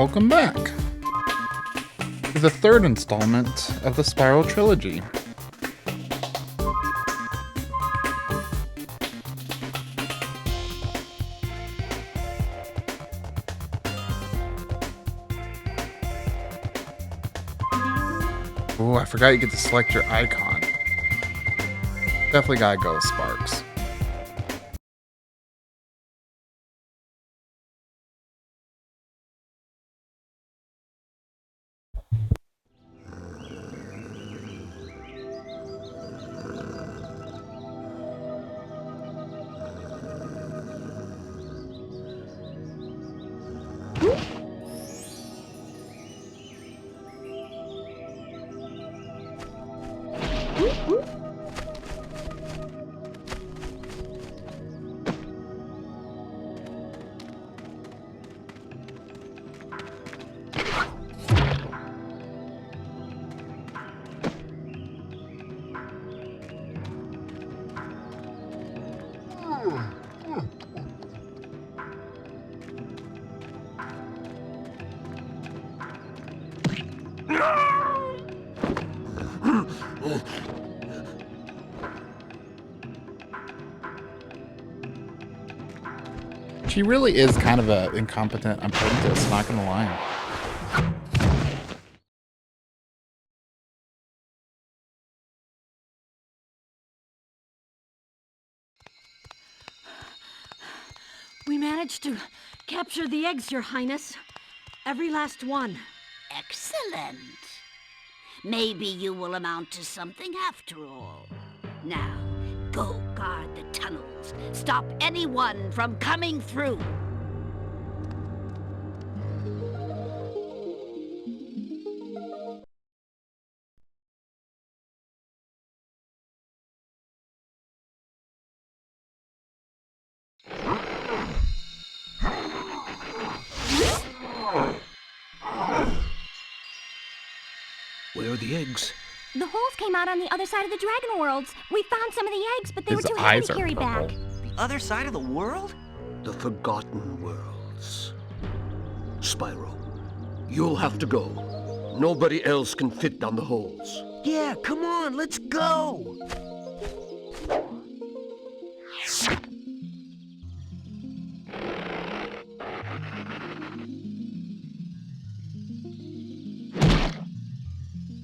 Welcome back to the third installment of the Spyro trilogy. Ooh, I forgot you get to select your icon. Definitely gotta go with Sparks. She really is kind of an incompetent apprentice, not gonna lie. We managed to capture the eggs, Your Highness. Every last one. Excellent. Maybe you will amount to something after all. Now, go guard the tunnels. Stop anyone from coming through. Where are the eggs? The holes came out on the other side of the Dragon Worlds. We found some of the eggs, but they were His too heavy eyes to are carry purple. back. The other side of the world? The Forgotten Worlds. Spyro, you'll have to go. Nobody else can fit down the holes. Yeah, come on, let's go!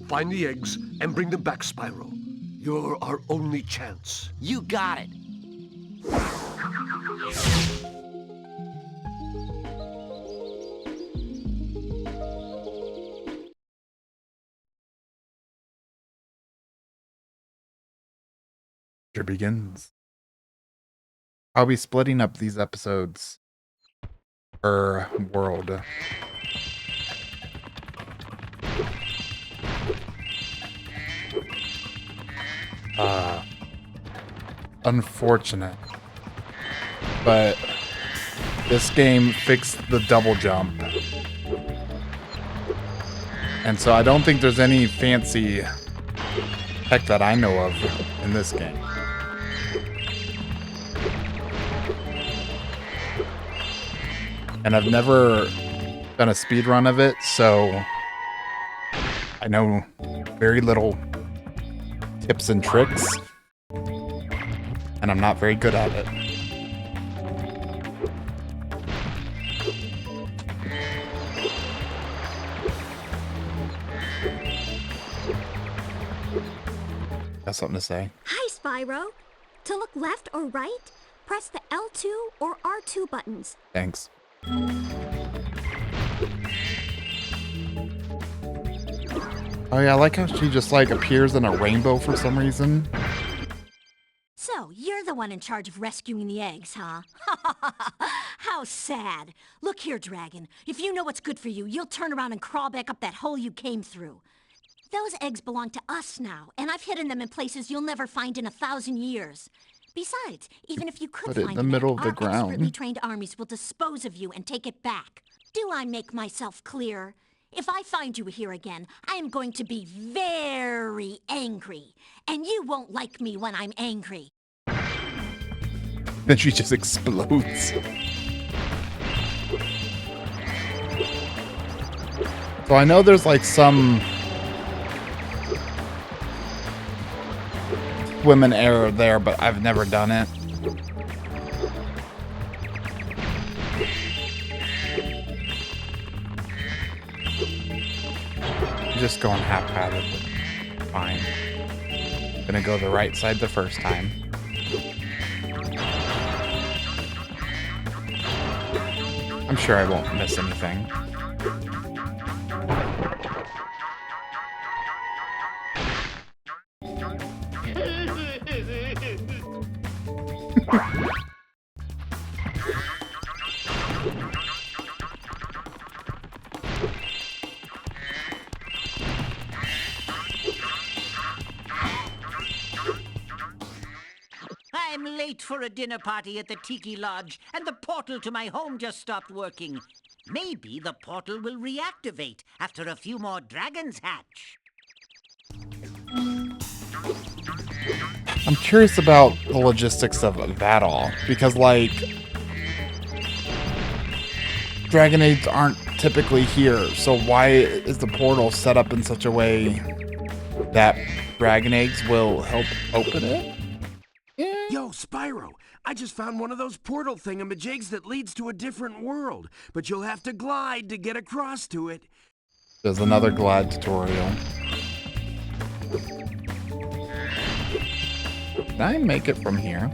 Find the eggs and bring them back, Spyro. You're our only chance. You got it. Begins. I'll be splitting up these episodes per world. Unfortunate. But this game fixed the double jump. And so I don't think there's any fancy tech that I know of in this game. And I've never done a speed run of it, so I know very little tips and tricks, and I'm not very good at it. Got something to say? Hi, Spyro. To look left or right, press the L2 or R2 buttons. Thanks. Oh yeah, I like how she just like appears in a rainbow for some reason. So, you're the one in charge of rescuing the eggs, huh? How sad. Look here, Dragon. If you know what's good for you, you'll turn around and crawl back up that hole you came through. Those eggs belong to us now, and I've hidden them in places you'll never find in 1,000 years. Besides, even if you could Put it in find the an middle egg, of the our ground. expertly trained armies will dispose of you and take it back. Do I make myself clear? If I find you here again, I am going to be very angry. And you won't like me when I'm angry. Then she just explodes. So I know there's like some swim in air there, but I've never done it. I'm just going haphazardly. Fine. Gonna go the right side the first time. I'm sure I won't miss anything. I'm late for a dinner party at the Tiki Lodge, and the portal to my home just stopped working. Maybe the portal will reactivate after a few more dragons hatch. I'm curious about the logistics of that all, because like dragon eggs aren't typically here, so why is the portal set up in such a way that dragon eggs will help open it? Yo, Spyro, I just found one of those portal thingamajigs that leads to a different world, but you'll have to glide to get across to it. There's another glide tutorial. Can I make it from here?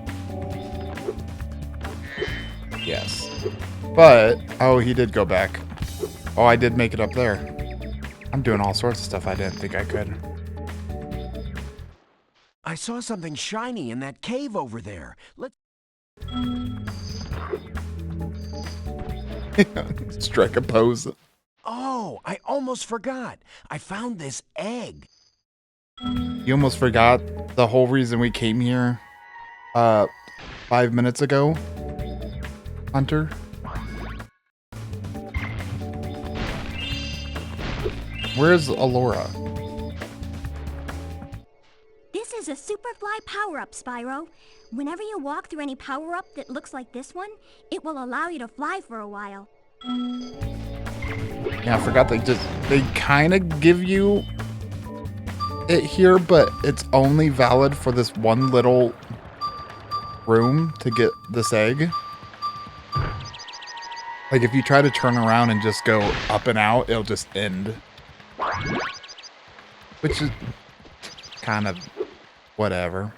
Yes. But, oh, he did go back. Oh, I did make it up there. I'm doing all sorts of stuff I didn't think I could. I saw something shiny in that cave over there. Let's... Strike a pose. Oh, I almost forgot. I found this egg. You almost forgot the whole reason we came here 5 minutes ago, Hunter? Where's Alora? This is a Superfly power-up, Spyro. Whenever you walk through any power-up that looks like this one, it will allow you to fly for a while. Yeah, I forgot they kind of give you it here, but it's only valid for this one little room to get this egg. Like if you try to turn around and just go up and out, it'll just end. Which is kind of whatever.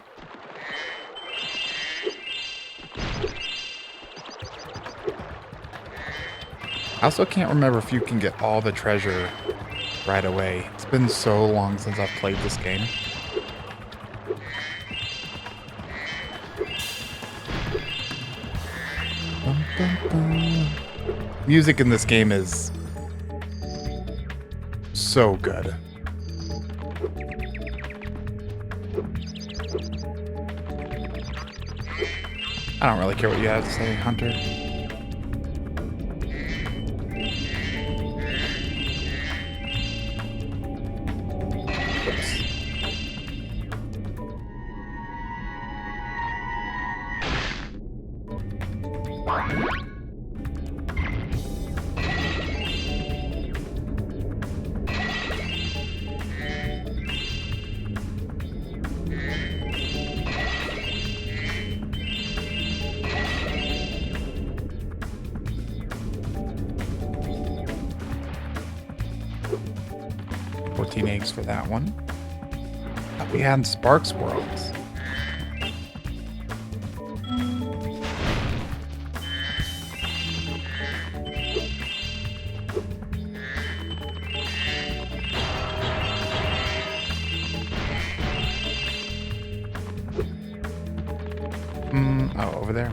I also can't remember if you can get all the treasure right away. It's been so long since I've played this game. Bum, bum, bum. Music in this game is so good. I don't really care what you have to say, Hunter. Eggs for that one. We had Sparks Worlds. Oh, over there.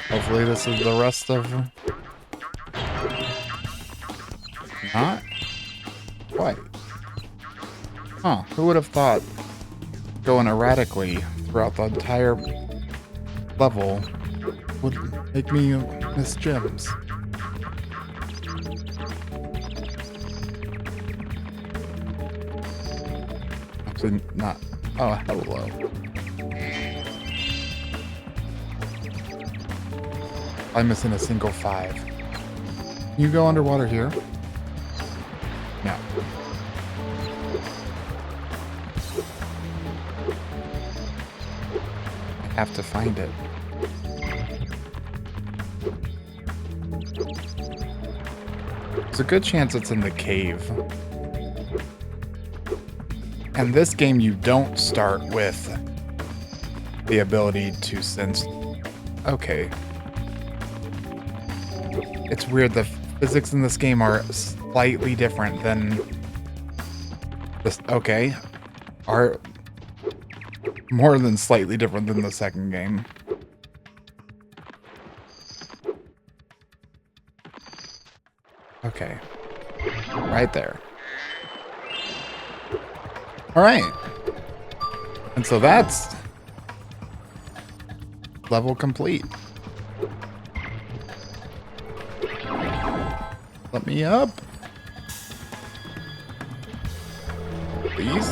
Hopefully this is the rest of... Not? Quite. Huh, who would have thought going erratically throughout the entire level would make me miss gems? actually not. Oh, hello. I'm missing a single 5. Can you go underwater here? No. I have to find it. There's a good chance it's in the cave. And this game, you don't start with the ability to sense. Okay. It's weird. The physics in this game are slightly different than this. Okay. Are more than slightly different than the second game. Okay. Right there. All right. And so that's level complete. Let me up. Please.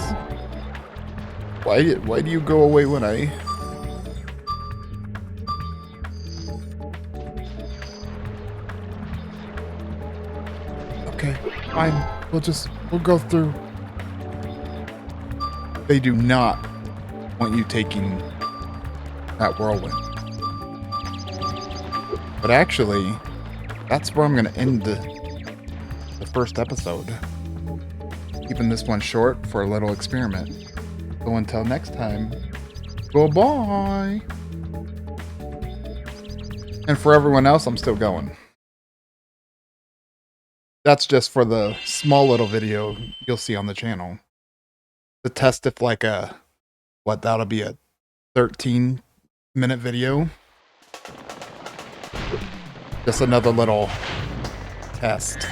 Why do you go away when I... Okay, fine. We'll go through. They do not want you taking that whirlwind. But actually, that's where I'm going to end the first episode. Keeping this one short for a little experiment. So until next time, goodbye. And for everyone else, I'm still going. That's just for the small little video you'll see on the channel. To test if like that'll be a 13-minute video. Just another little test.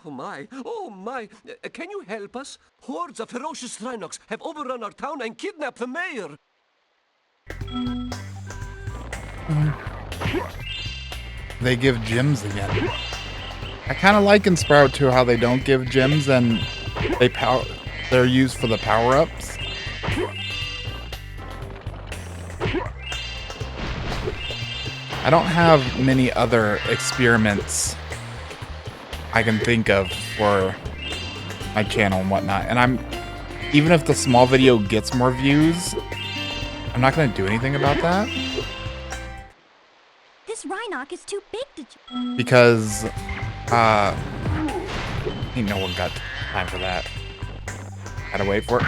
Oh my, can you help us? Hordes of ferocious Rhinox have overrun our town and kidnapped the mayor. They give gems again. I kind of like in Spyro 2 how they don't give gems and they're used for the power-ups. I don't have many other experiments I can think of for my channel and whatnot. And even if the small video gets more views, I'm not going to do anything about that. This Rhinoc is too big to... Because, ain't no one got time for that. Gotta wait for it.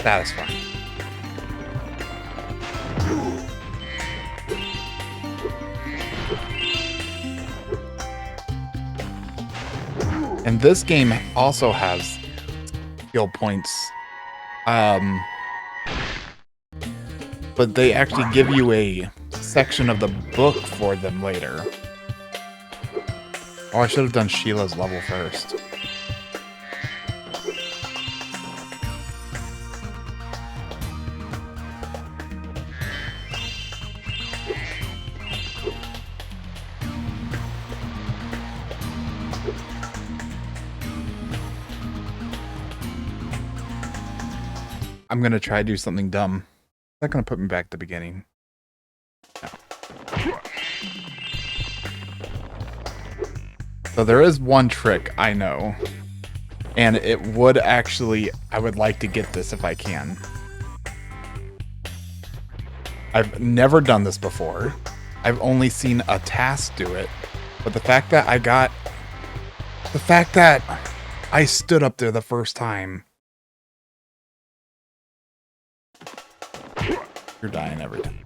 That is fine. And this game also has skill points. But they actually give you a section of the book for them later. Oh, I should have done Sheila's level first. I'm gonna try to do something dumb. It's not gonna put me back at the beginning. No. So there is one trick I know. And it would actually... I would like to get this if I can. I've never done this before. I've only seen a task do it. But the fact that I stood up there the first time... You're dying every time.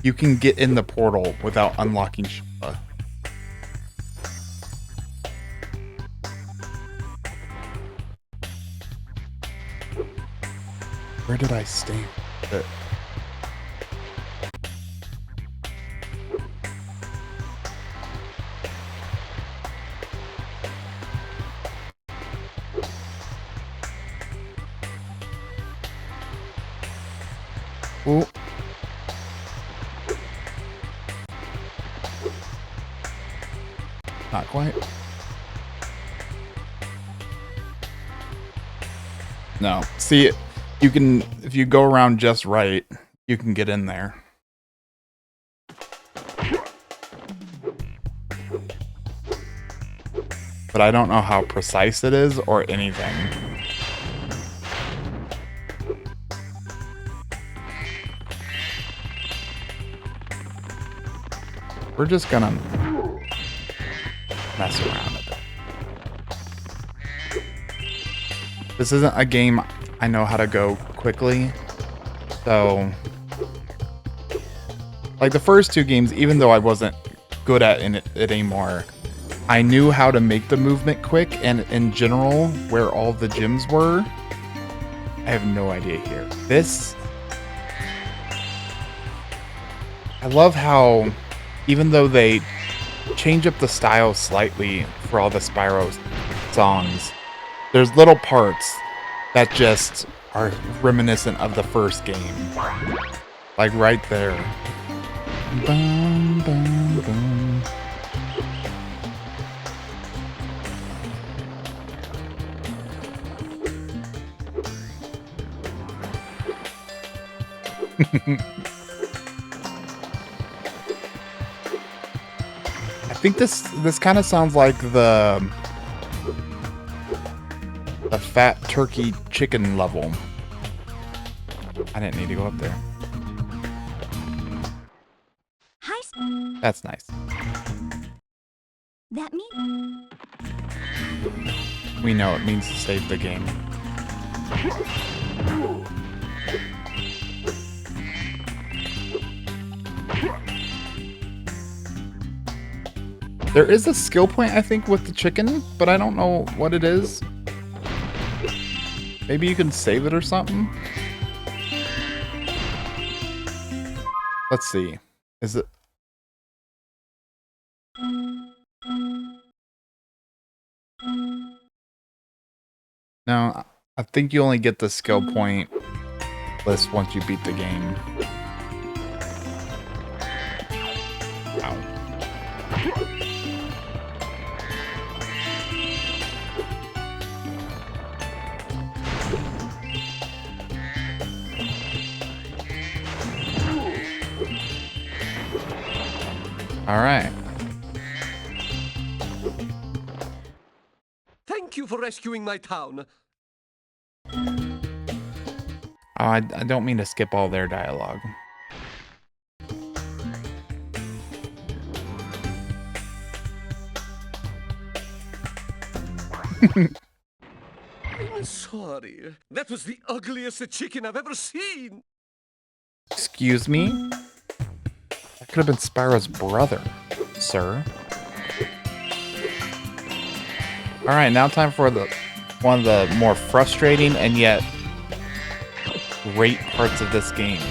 You can get in the portal without unlocking Sheila. Where did I stand? Oh. Not quite. No. See, you can, if you go around just right, you can get in there. But I don't know how precise it is or anything. We're just gonna mess around a bit. This isn't a game I know how to go quickly, so like the first two games, even though I wasn't good at it anymore, I knew how to make the movement quick, and in general, where all the gems were, I have no idea here. This, I love how, even though they change up the style slightly for all the Spyro songs, there's little parts that just are reminiscent of the first game. Like right there. Bum, bum, bum. I think this kind of sounds like the fat turkey chicken level. I didn't need to go up there. Hi. That's nice. That means We know it means to save the game. There is a skill point, I think, with the chicken, but I don't know what it is. Maybe you can save it or something? Let's see. Is it... No, I think you only get the skill point list once you beat the game. Ow. All right. Thank you for rescuing my town. Oh, I don't mean to skip all their dialogue. I'm sorry. That was the ugliest chicken I've ever seen. Excuse me? That could have been Spyro's brother, sir. Alright, now time for one of the more frustrating and yet great parts of this game.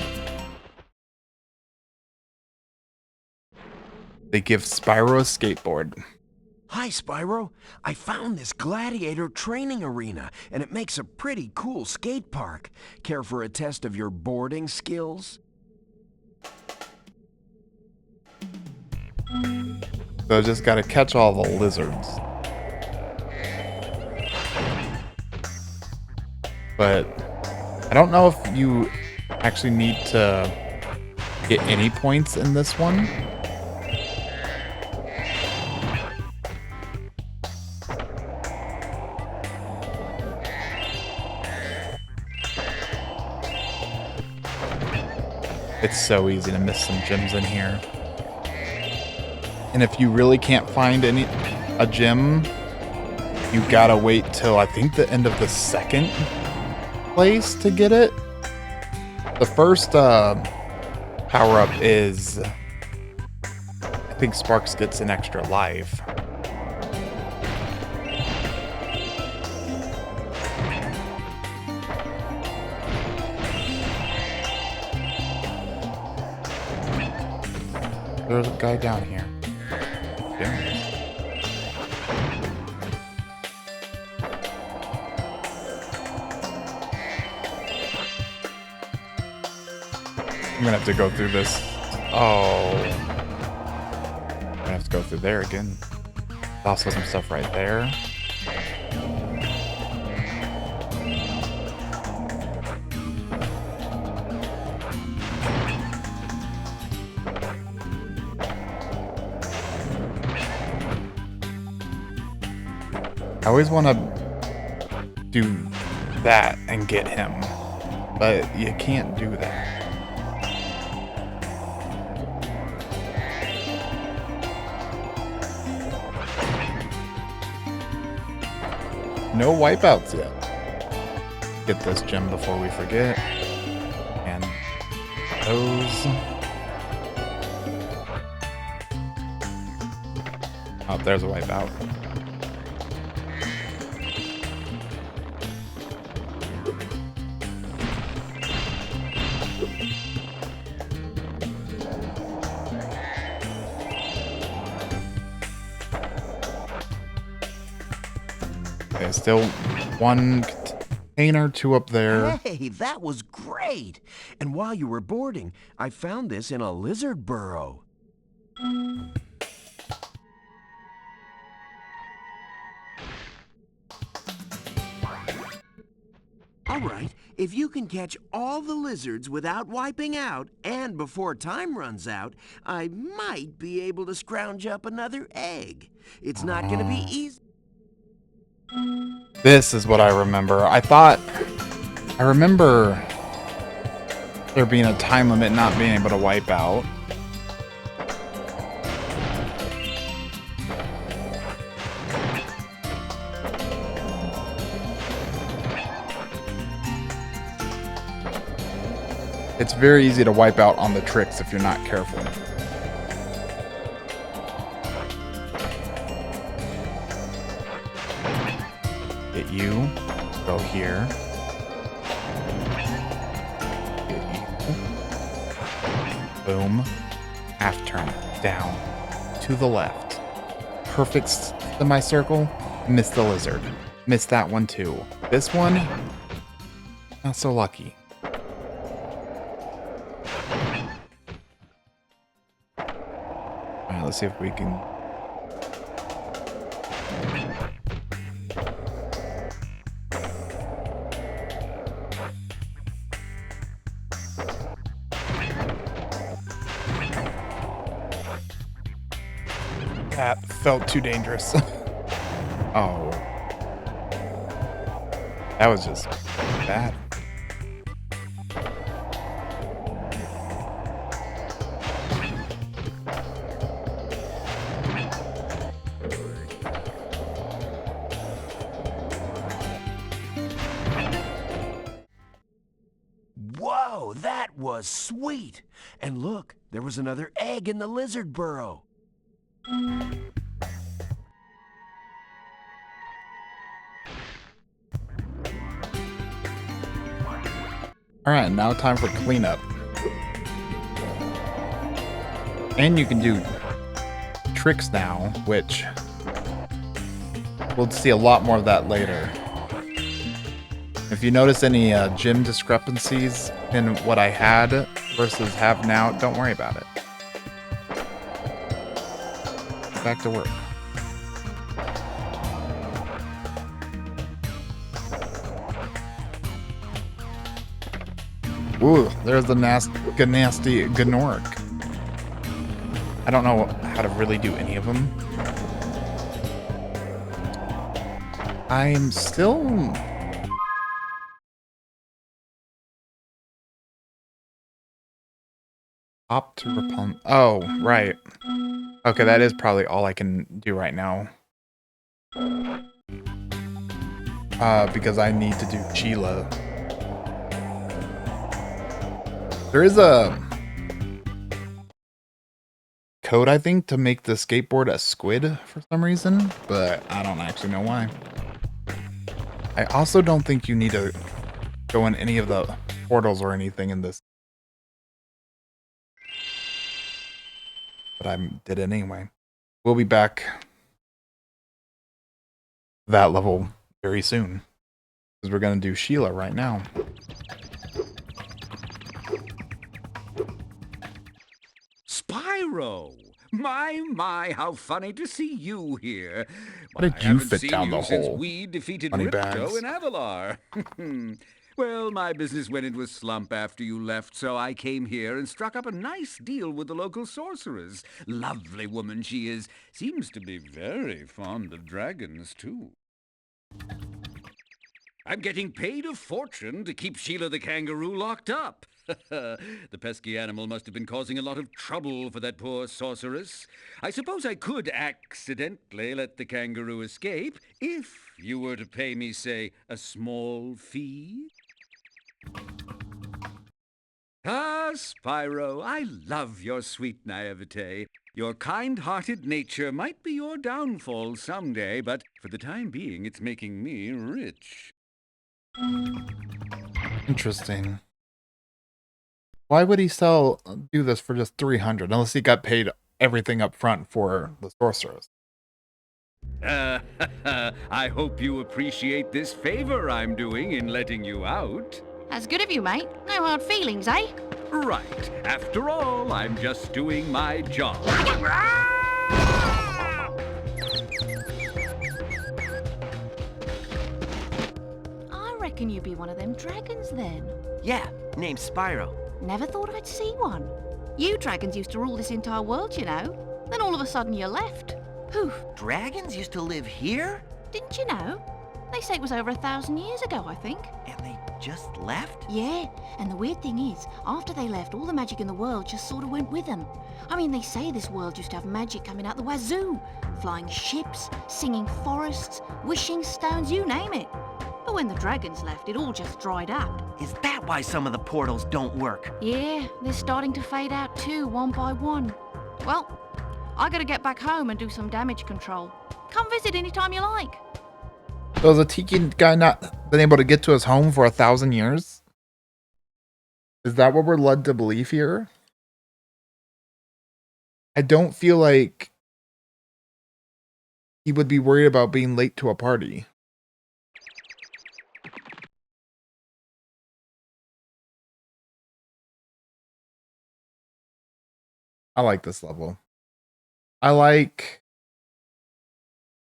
They give Spyro a skateboard. Hi, Spyro. I found this gladiator training arena, and it makes a pretty cool skate park. Care for a test of your boarding skills? So just gotta catch all the lizards. But I don't know if you actually need to get any points in this one. It's so easy to miss some gems in here. And if you really can't find a gem, you gotta wait till I think the end of the second place to get it. The first power-up is, I think Sparks gets an extra life. There's a guy down here. Yeah. I'm gonna have to go through this. Oh. I'm gonna have to go through there again. Also some stuff right there. I always want to do that and get him, but you can't do that. No wipeouts yet. Get this gem before we forget. And those. Oh, there's a wipeout. Okay, still one container, two up there. Hey, that was great! And while you were boarding, I found this in a lizard burrow. All right, if you can catch all the lizards without wiping out and before time runs out, I might be able to scrounge up another egg. It's not going to be easy. This is what I remember. I remember there being a time limit, not being able to wipe out. It's very easy to wipe out on the tricks if you're not careful. Get you. Go here. Get you. Boom. Half turn. Down. To the left. Perfect semicircle. Miss the lizard. Miss that one too. This one, not so lucky. Alright, let's see if we can... That felt too dangerous. Oh. That was just bad. Whoa, that was sweet! And look, there was another egg in the lizard burrow. Alright, now time for cleanup. And you can do tricks now, which we'll see a lot more of that later. If you notice any gym discrepancies in what I had versus have now, don't worry about it. Back to work. Ooh, there's the nasty Gnork. I don't know how to really do any of them. I'm still... Opt to repel... Oh, right. Okay, that is probably all I can do right now. Because I need to do Sheila. There is a code, I think, to make the skateboard a squid for some reason, but I don't actually know why. I also don't think you need to go in any of the portals or anything in this. But I did it anyway. We'll be back that level very soon. Because we're going to do Sheila right now. Spyro! My, how funny to see you here. How did I you haven't fit seen down you the since hole? we defeated Funny Ripto bags. and Avalar. Well, my business went into a slump after you left, so I came here and struck up a nice deal with the local sorceress. Lovely woman she is. Seems to be very fond of dragons, too. I'm getting paid a fortune to keep Sheila the kangaroo locked up. The pesky animal must have been causing a lot of trouble for that poor sorceress. I suppose I could accidentally let the kangaroo escape if you were to pay me, say, a small fee. Ah, Spyro, I love your sweet naivete. Your kind-hearted nature might be your downfall someday, but for the time being, it's making me rich. Interesting. Why would he do this for just 300 unless he got paid everything up front for the sorceress? I hope you appreciate this favor I'm doing in letting you out. That's good of you, mate. No hard feelings, eh? Right. After all, I'm just doing my job. I reckon you'd be one of them dragons then. Yeah, name's Spyro. Never thought I'd see one. You dragons used to rule this entire world, you know. Then all of a sudden you left. Poof. Dragons used to live here? Didn't you know? They say it was over 1,000 years ago, I think. And they just left? Yeah, and the weird thing is, after they left, all the magic in the world just sort of went with them. I mean, they say this world used to have magic coming out the wazoo. Flying ships, singing forests, wishing stones, you name it. But when the dragons left, it all just dried up. Is that why some of the portals don't work? Yeah, they're starting to fade out too, one by one. Well, I gotta get back home and do some damage control. Come visit anytime you like. So has a tiki guy not been able to get to his home for 1,000 years? Is that what we're led to believe here? I don't feel like he would be worried about being late to a party. I like this level. I like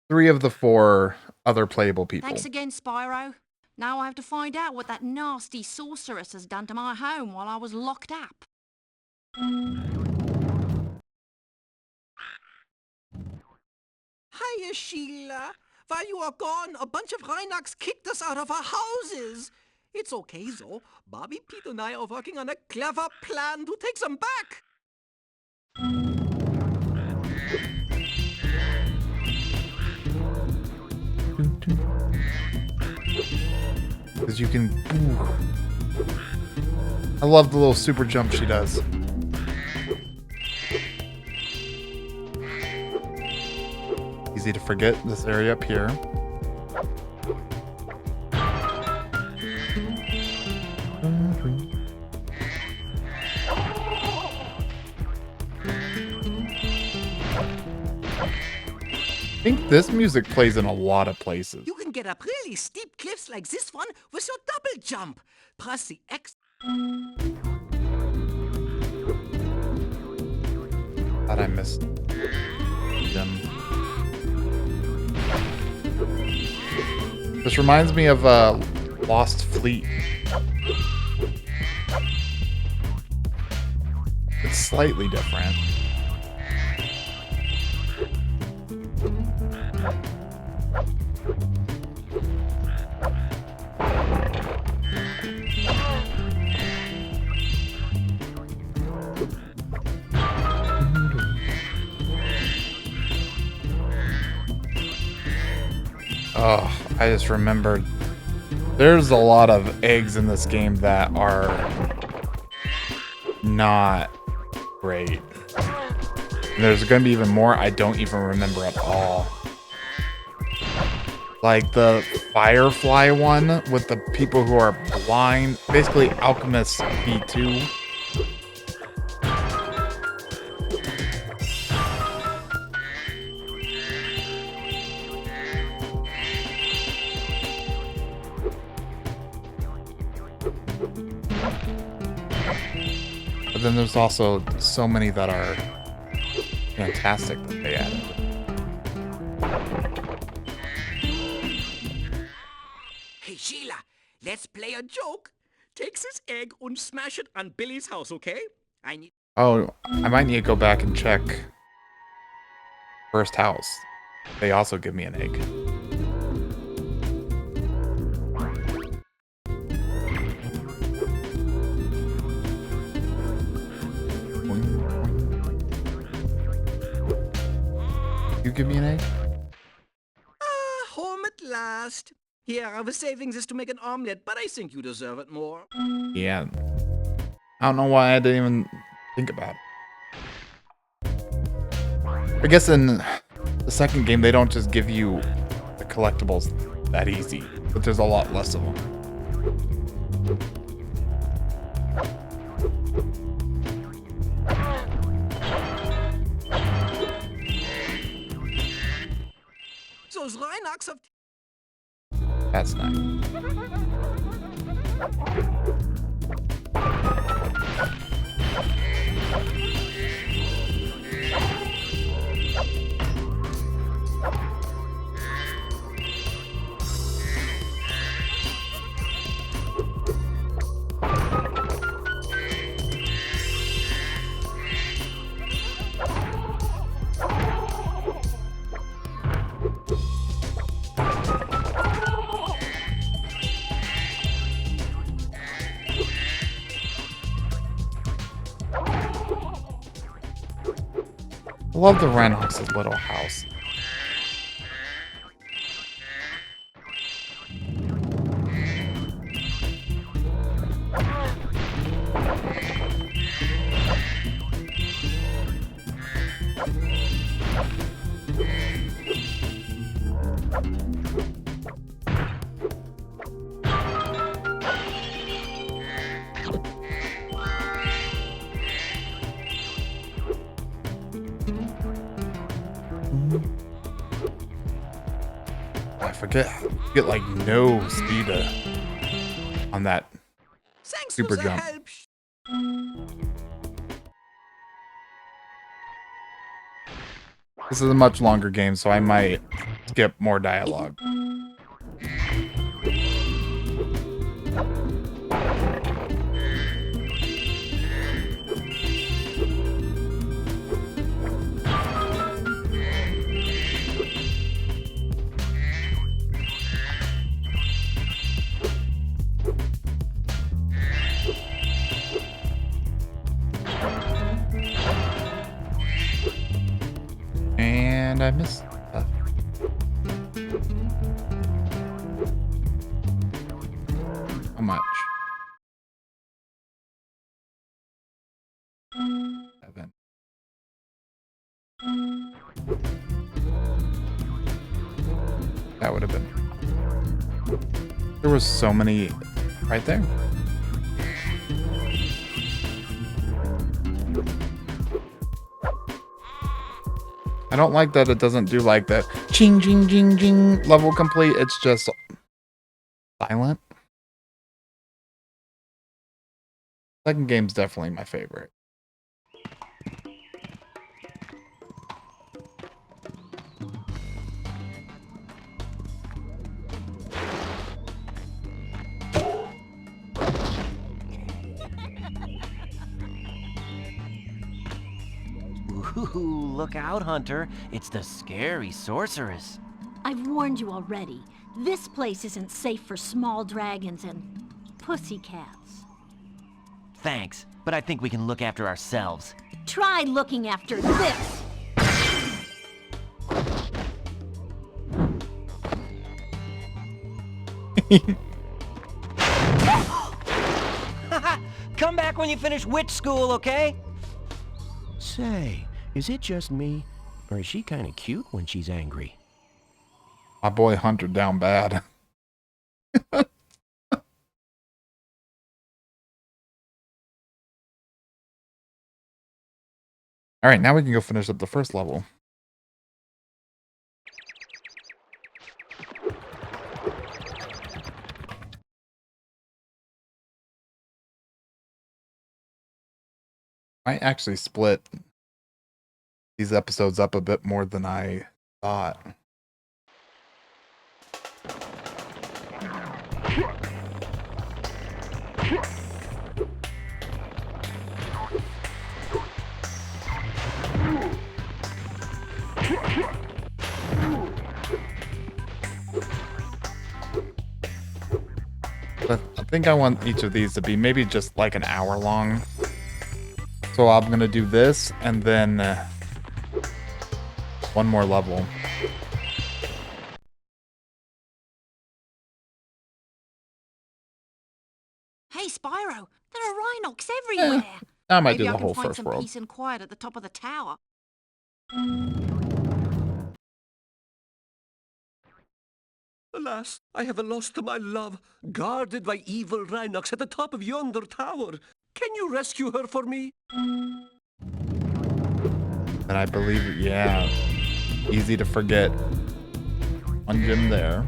3 of the 4 other playable people. Thanks again, Spyro. Now I have to find out what that nasty sorceress has done to my home while I was locked up. Hiya, Sheila. While you are gone, a bunch of Rhinox kicked us out of our houses. It's okay, though. Bobby, Pete, and I are working on a clever plan to take them back. Because you can... Ooh. I love the little super jump she does. Easy to forget this area up here. I think this music plays in a lot of places. You can get up really steep cliffs like this one with your double jump. Press the X. Thought I missed them. This reminds me of Lost Fleet. It's slightly different. Oh, I just remembered. There's a lot of eggs in this game that are not great. And there's going to be even more I don't even remember at all. Like the Firefly one with the people who are blind. Basically, Alchemist V2. But then there's also so many that are fantastic that they added. Hey, Sheila, let's play a joke. Take this egg and smash it on Billy's house, okay? I need... Oh, I might need to go back and check first house. They also give me an egg. You give me an egg? Home at last. Here, I was saving this to make an omelet, but I think you deserve it more. Yeah. I don't know why I didn't even think about it. I guess in the second game, they don't just give you the collectibles that easy, but there's a lot less of them. Those Rhinox have... That's nice. I love the Rhinox's little house. I forget like no speed on that Thanks super for the jump. help. This is a much longer game, so I might skip more dialogue. And I missed stuff. How much? 7. That would have been. There was so many right there. I don't like that it doesn't do like that ching ching ching ching level complete. It's just silent. Second game's definitely my favorite. Ooh, look out, Hunter. It's the scary sorceress. I've warned you already. This place isn't safe for small dragons and pussycats. Thanks, but I think we can look after ourselves. Try looking after this. Come back when you finish witch school, okay? Say, is it just me? Or is she kind of cute when she's angry? My boy Hunter down bad. All right, now we can go finish up the first level. I actually split these episodes up a bit more than I thought. But I think I want each of these to be maybe just like an hour long. So I'm gonna do this and then one more level. Hey, Spyro, there are Rhinox everywhere. I might Maybe do I the can whole find first some world. peace and quiet at the top of the tower. Alas, I have lost my love, guarded by evil Rhinox at the top of yonder tower. Can you rescue her for me? And I believe, yeah, easy to forget. One gem there.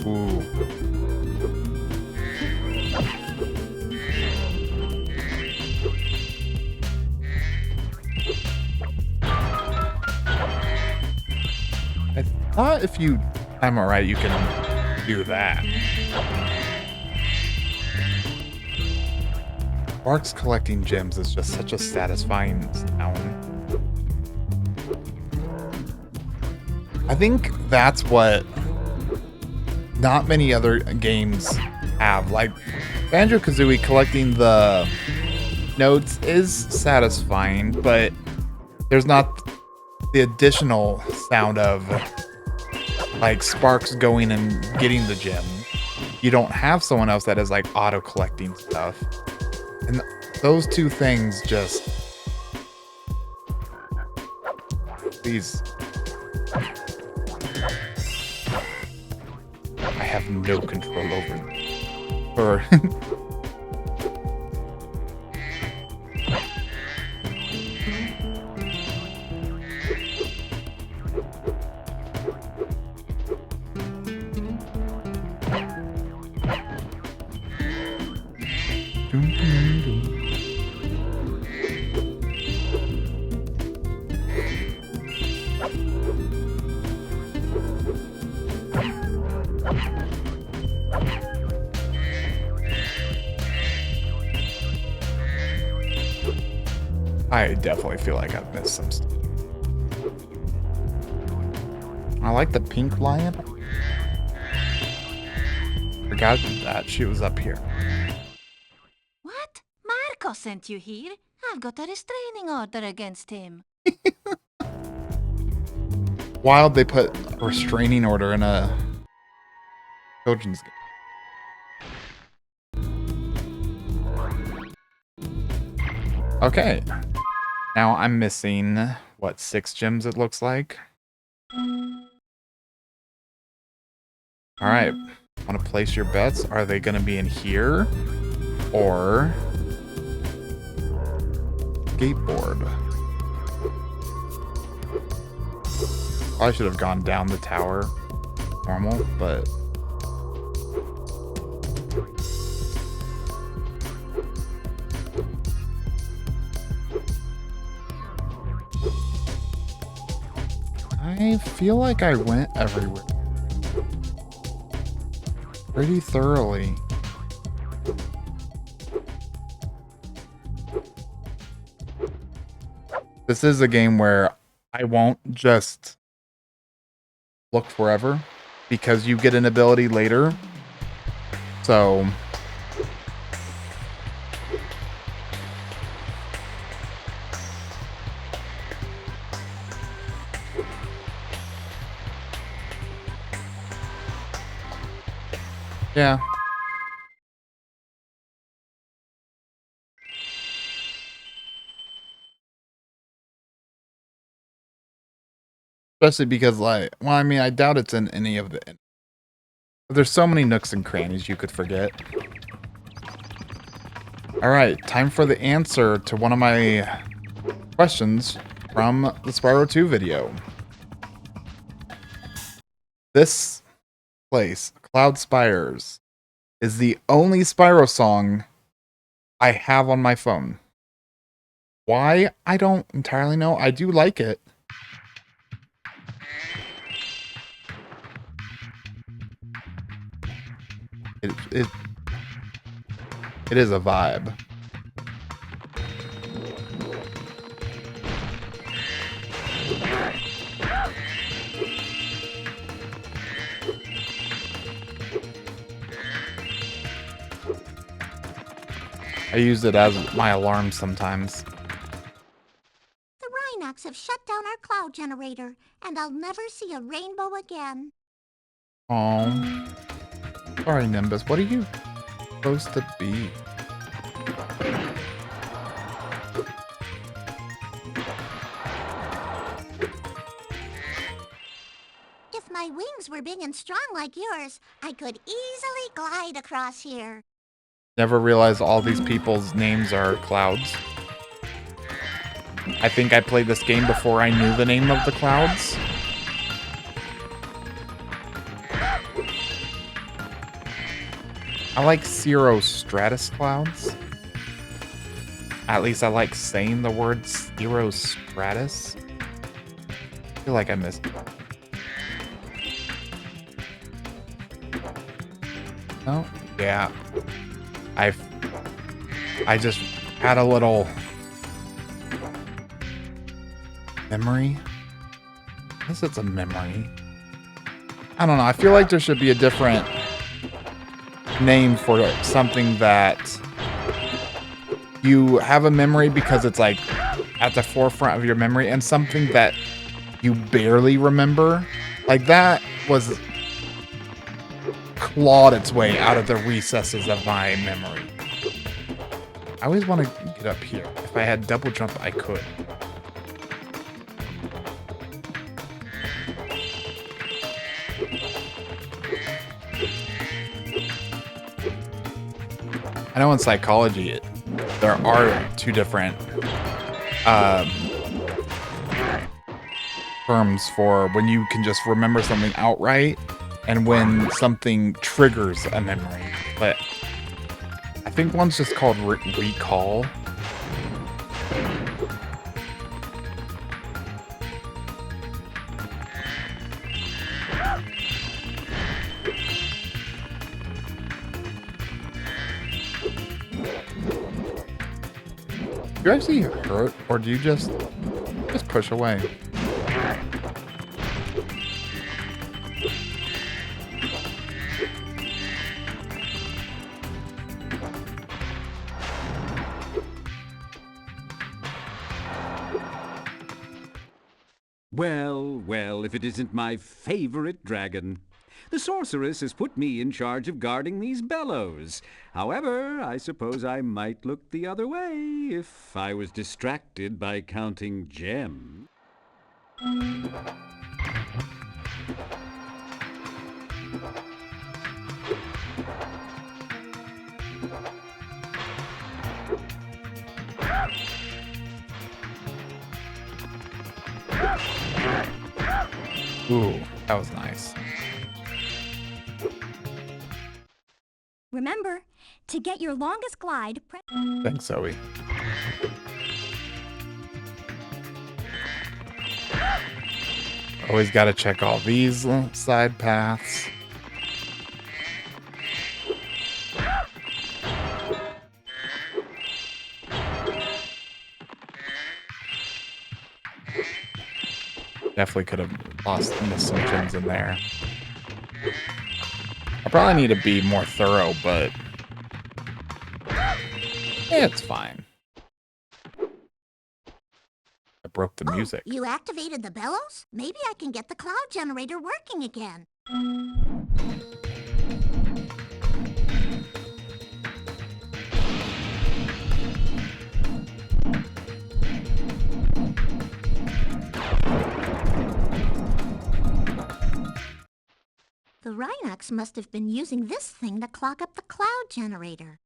Ooh. I thought if you time it right, you can do that. Sparks collecting gems is just such a satisfying sound. I think that's what not many other games have. Like Banjo-Kazooie, collecting the notes is satisfying, but there's not the additional sound of like Sparks going and getting the gem. You don't have someone else that is like auto collecting stuff. And those two things just... Please. I have no control over her. I definitely feel like I've missed some stuff. I like the pink lion. Forgot that she was up here. What? Marco sent you here? I've got a restraining order against him. Wild they put a restraining order in a children's game. Okay. Now I'm missing, what, 6 gems it looks like? Alright. Want to place your bets? Are they going to be in here? Or... skateboard? I should have gone down the tower. Normal, but... I feel like I went everywhere pretty thoroughly. This is a game where I won't just look forever because you get an ability later. So yeah. Especially because, like, well, I mean, I doubt it's in any of the... There's so many nooks and crannies you could forget. Alright, time for the answer to one of my questions from the Spyro 2 video. This place, Cloud Spires, is the only Spyro song I have on my phone. Why? I don't entirely know. I do like it. It is a vibe. I use it as my alarm sometimes. The Rhinox have shut down our cloud generator, and I'll never see a rainbow again. Oh, sorry, Nimbus. What are you supposed to be? If my wings were big and strong like yours, I could easily glide across here. Never realized all these people's names are clouds. I think I played this game before I knew the name of the clouds. I like cirrostratus clouds. At least I like saying the word cirrostratus. I feel like I missed it. Oh, yeah. I just had a little memory. I guess it's a memory. I don't know. I feel like there should be a different name for something that you have a memory because it's like at the forefront of your memory, and something that you barely remember. Like that was clawed its way out of the recesses of my memory. I always want to get up here. If I had double jump, I could. I know in psychology, there are two different terms for when you can just remember something outright and when something triggers a memory. But I think one's just called recall. Do you actually hurt, or do you just push away? Well, if it isn't my favorite dragon. The sorceress has put me in charge of guarding these bellows. However, I suppose I might look the other way if I was distracted by counting gems. Ooh, that was nice. Remember, to get your longest glide, press... Thanks, Zoe. Always got to check all these side paths. Definitely could have missed some gems in there. I probably need to be more thorough, but it's fine. I broke the music. You activated the bellows? Maybe I can get the cloud generator working again. the Rhinox must have been using this thing to clog up the cloud generator.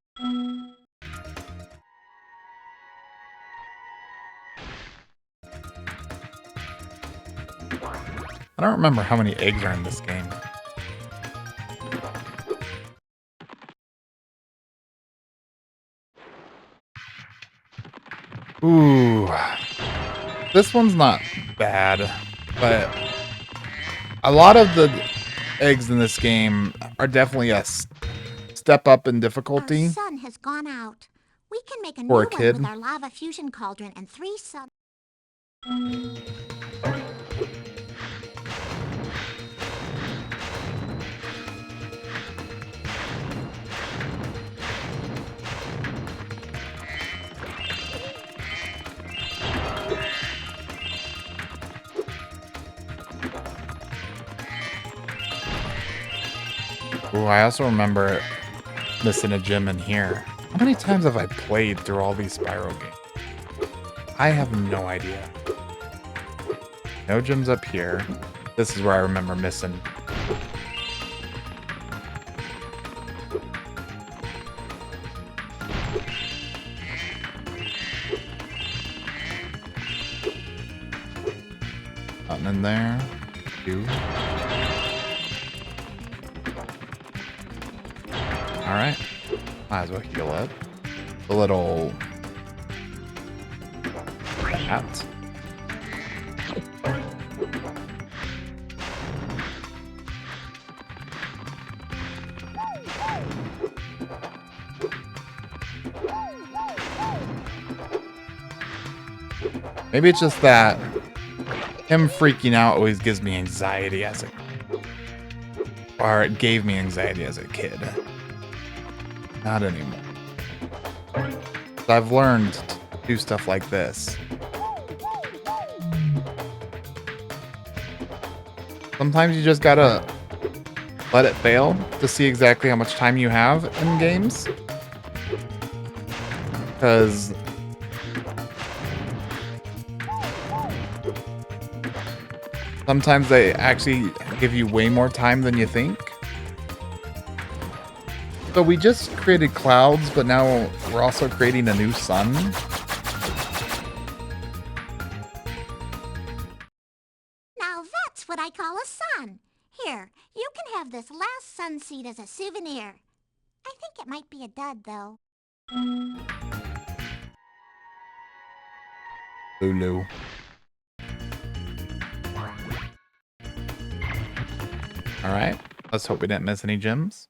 I don't remember how many eggs are in this game. Ooh. This one's not bad, but a lot of the eggs in this game are definitely a step up in difficulty. Our sun has gone out. We can make a new For a one kid. with our lava fusion cauldron and 3 sun. Ooh, I also remember missing a gym in here. How many times have I played through all these Spyro games? I have no idea. No gyms up here. This is where I remember missing. Nothing in there. Two. Alright. Might as well heal up. The little hat. Maybe it's just that him freaking out always gives me anxiety as a... Or it gave me anxiety as a kid. Not anymore. So I've learned to do stuff like this. Sometimes you just gotta let it fail to see exactly how much time you have in games. Because sometimes they actually give you way more time than you think. So we just created clouds, but now we're also creating a new sun. Now that's what I call a sun. Here, you can have this last sun seed as a souvenir. I think it might be a dud, though. Lulu. Alright, let's hope we didn't miss any gems.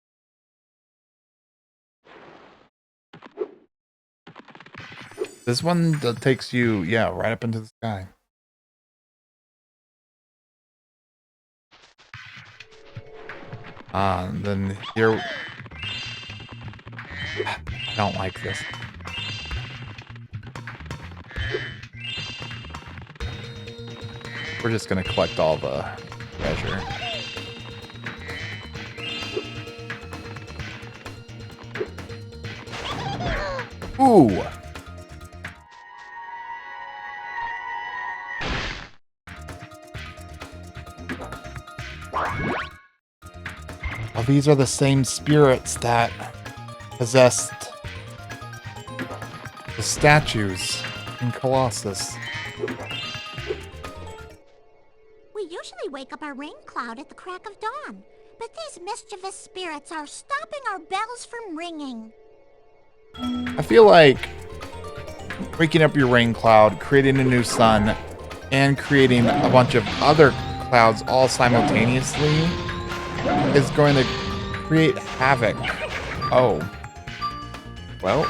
This one that takes you, yeah, right up into the sky. And then here... I don't like this. We're just gonna collect all the treasure. Ooh! Oh, these are the same spirits that possessed the statues in Colossus. We usually wake up our rain cloud at the crack of dawn, but these mischievous spirits are stopping our bells from ringing. I feel like waking up your rain cloud, creating a new sun, and creating a bunch of other clouds all simultaneously is going to create havoc. Oh. Well.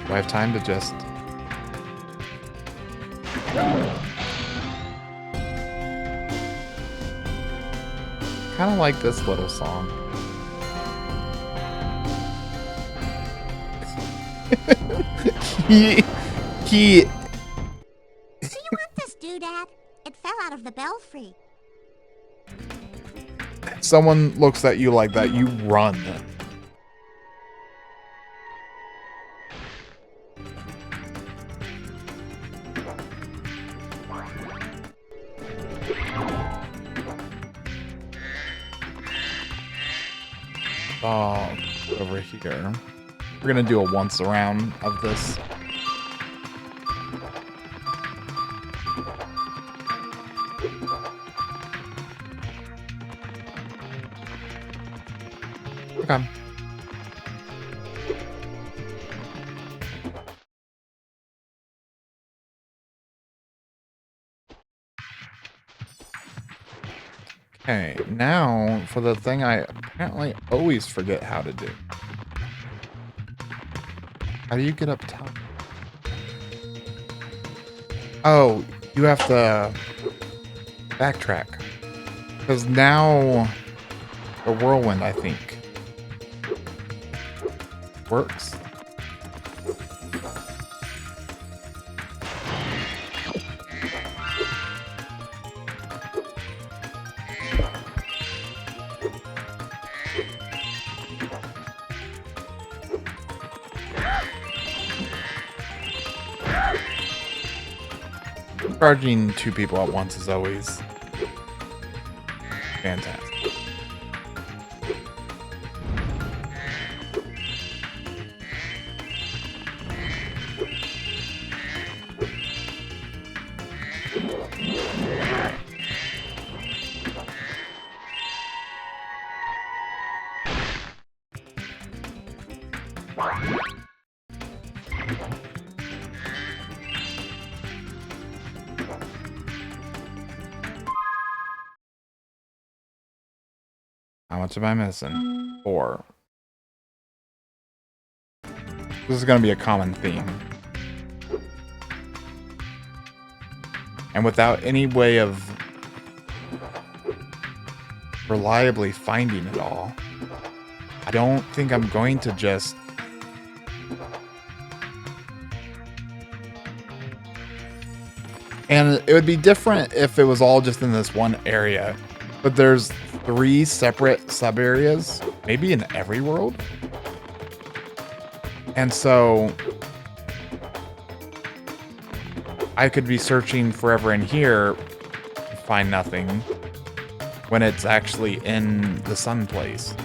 Do I have time to just... Kind of like this little song. he Do you want this doodad? It fell out of the belfry. Someone looks at you like that, you run. saw over here. We're gonna do a once around of this. Okay. Okay, now for the thing I apparently always forget how to do. How do you get up top? Oh, you have to backtrack. Because now the whirlwind, I think, works. Charging 2 people at once is always fantastic. How much am I missing? 4. This is going to be a common theme. And without any way of reliably finding it all, I don't think I'm going to just... And it would be different if it was all just in this one area. But there's 3 separate sub-areas, maybe in every world. And so I could be searching forever in here and find nothing when it's actually in the sun place.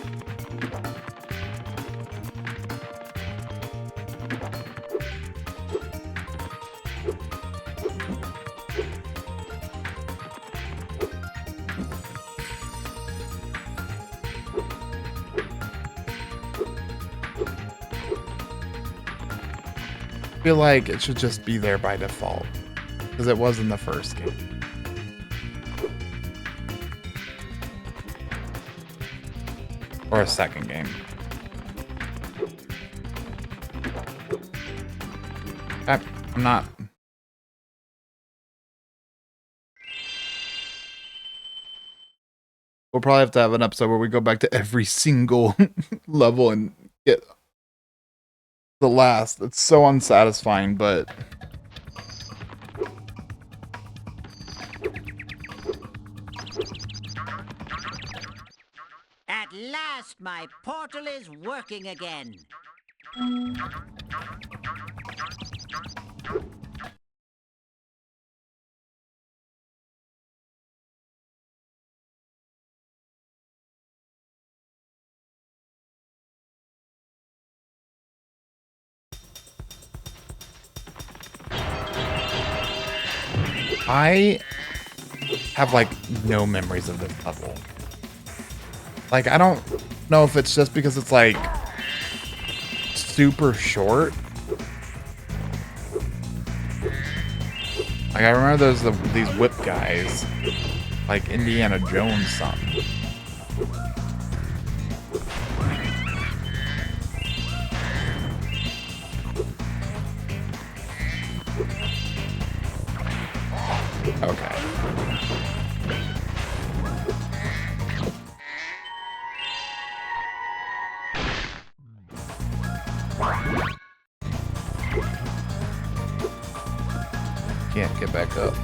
I feel like it should just be there by default, because it was in the first game. Or a second game. I'm not... We'll probably have to have an episode where we go back to every single level and get the last. It's so unsatisfying, but... At last, my portal is working again. I have, like, no memories of this level. Like, I don't know if it's just because it's, like, super short. Like, I remember there's these whip guys, like Indiana Jones something. Okay. Can't get back up.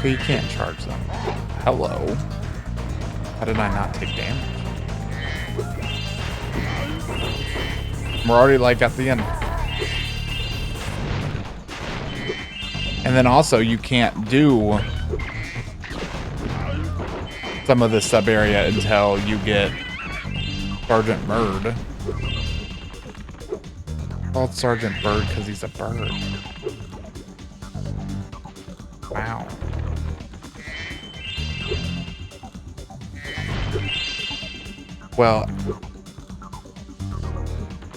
But you can't charge them. Hello. How did I not take damage? We're already like at the end. And then also you can't do some of the sub area until you get Sergeant Bird. Called Sergeant Bird because he's a bird. Wow. Well,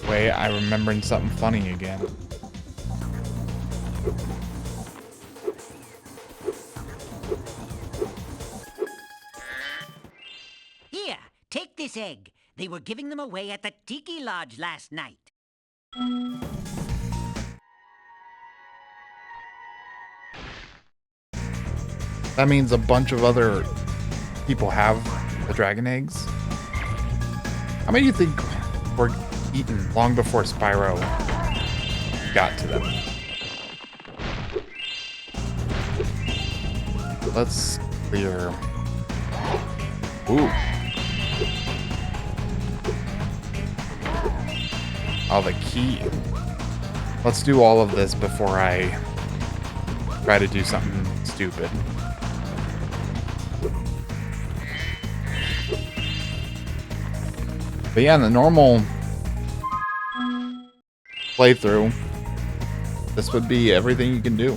wait, I'm remembering something funny again. Here, take this egg. They were giving them away at the Tiki Lodge last night. That means a bunch of other people have the dragon eggs. How many do you think were eaten long before Spyro got to them? Let's clear. Ooh. Oh, the key. Let's do all of this before I try to do something stupid. But yeah, in the normal playthrough, this would be everything you can do.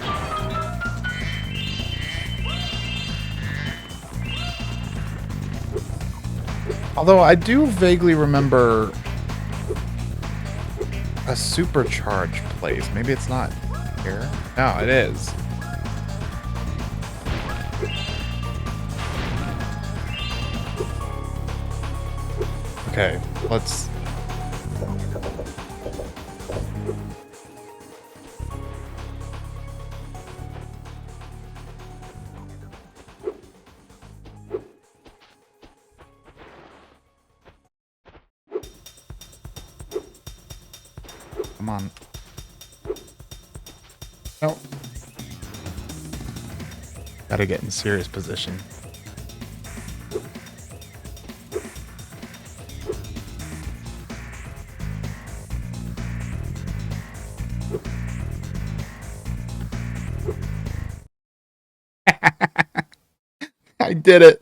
Although I do vaguely remember a supercharged place. Maybe it's not here. No, it is. Okay, let's... Come on. Nope. Gotta get in serious position. I did it.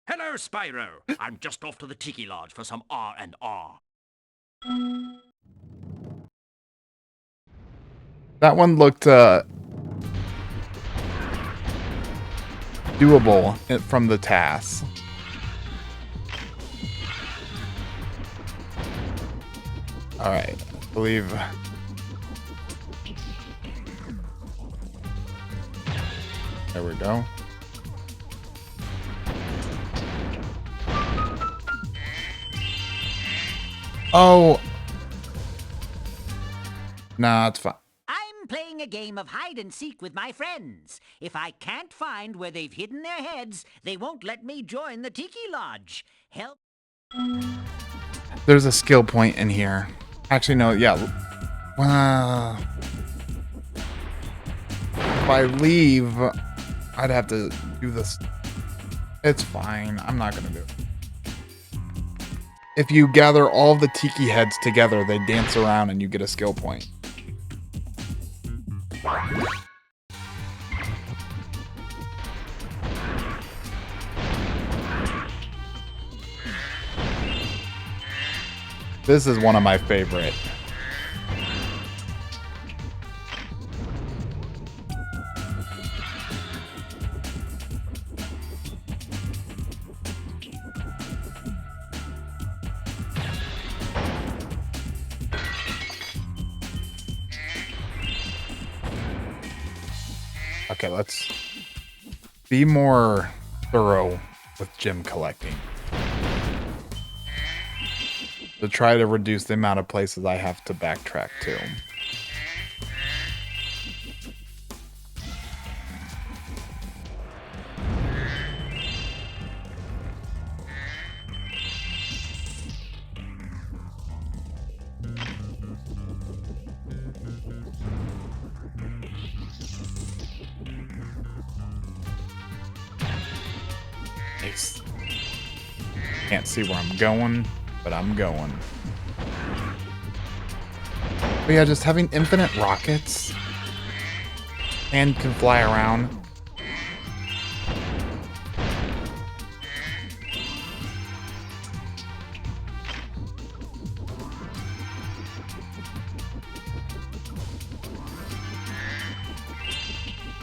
Hello, Spyro. I'm just off to the Tiki Lodge for some R&R. That one looked doable from the task. All right, I believe. There we go. Oh. Nah, it's fine. I'm playing a game of hide and seek with my friends. If I can't find where they've hidden their heads, they won't let me join the Tiki Lodge. Help. There's a skill point in here. Actually, no, yeah. If I leave, I'd have to do this. It's fine. I'm not gonna do it. If you gather all the tiki heads together, they dance around and you get a skill point. This is one of my favorite. Okay, let's be more thorough with gem collecting. To try to reduce the amount of places I have to backtrack to. Nice. Can't see where I'm going, but I'm going. But yeah, just having infinite rockets and can fly around.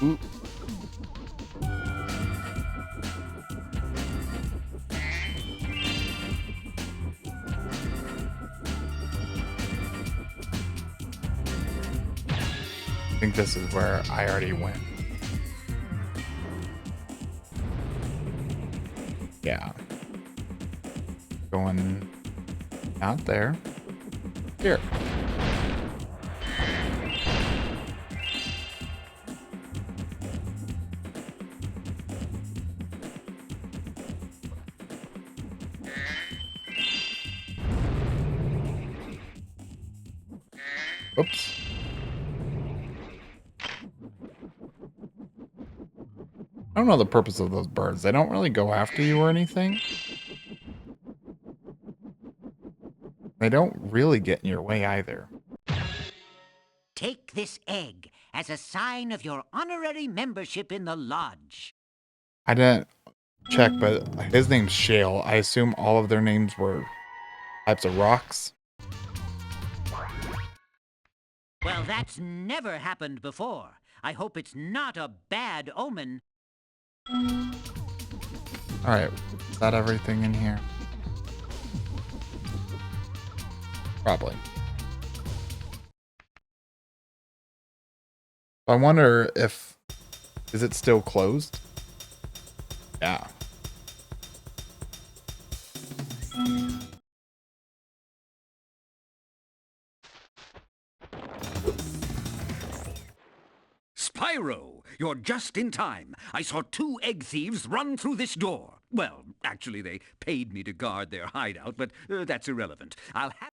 Ooh. I think this is where I already went. Yeah. Going out there. Here. Oops. I don't know the purpose of those birds. They don't really go after you or anything. They don't really get in your way either. Take this egg as a sign of your honorary membership in the lodge. I didn't check, but his name's Shale. I assume all of their names were types of rocks. Well, that's never happened before. I hope it's not a bad omen. Alright, is that everything in here? Probably. I wonder if... Is it still closed? Yeah. Spyro, you're just in time. I saw 2 egg thieves run through this door. Well, actually, they paid me to guard their hideout, but that's irrelevant. I'll have...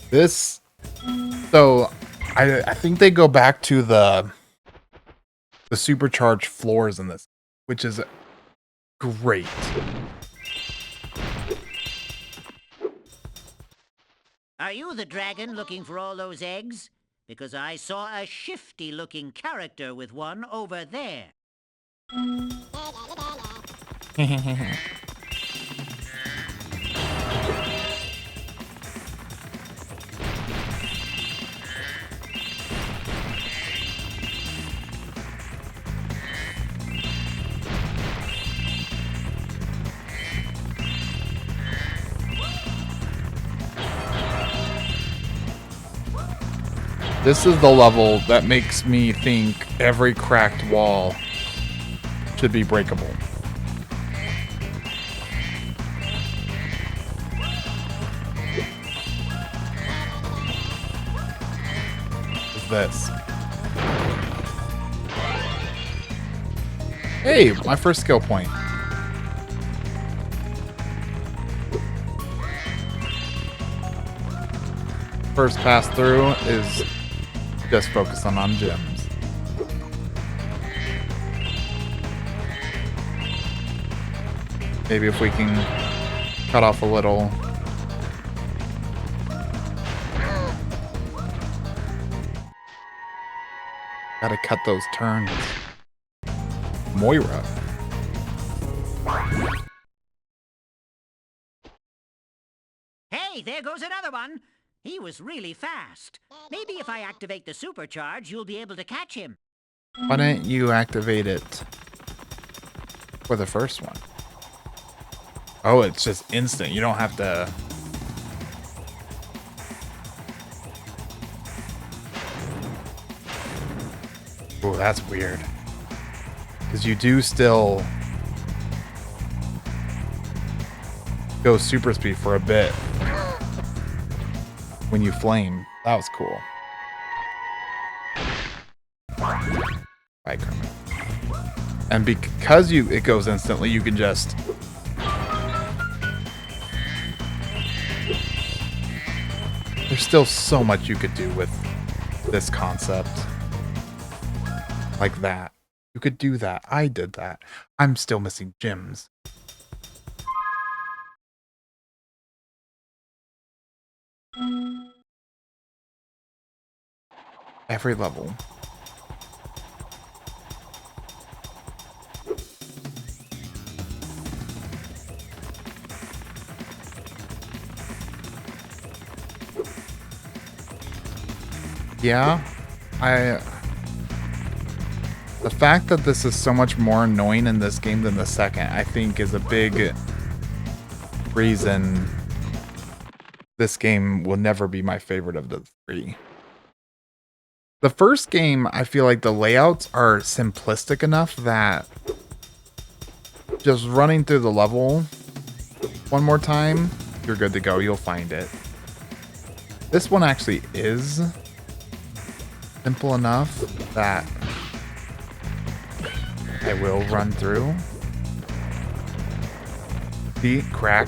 This... So, I think they go back to the supercharged floors in this, which is great. Are you the dragon looking for all those eggs? Because I saw a shifty-looking character with one over there. This is the level that makes me think every cracked wall should be breakable. What's this? Hey, my first skill point. First pass through is just focusing on gems. Maybe if we can cut off a little. Gotta cut those turns. Moira. Hey, there goes another one. He was really fast. Maybe if I activate the supercharge, you'll be able to catch him. Why didn't you activate it for the first one? Oh, it's just instant. You don't have to... Oh, that's weird. Because you do still go super speed for a bit when you flame. That was cool. Bye, Kermit. And because it goes instantly, you can just... There's still so much you could do with this concept. Like that. You could do that. I did that. I'm still missing gems. every level. Yeah, the fact that this is so much more annoying in this game than the second, I think is a big reason this game will never be my favorite of the three. The first game, I feel like the layouts are simplistic enough that just running through the level one more time, you're good to go. You'll find it. This one actually is simple enough that I will run through. See, crack,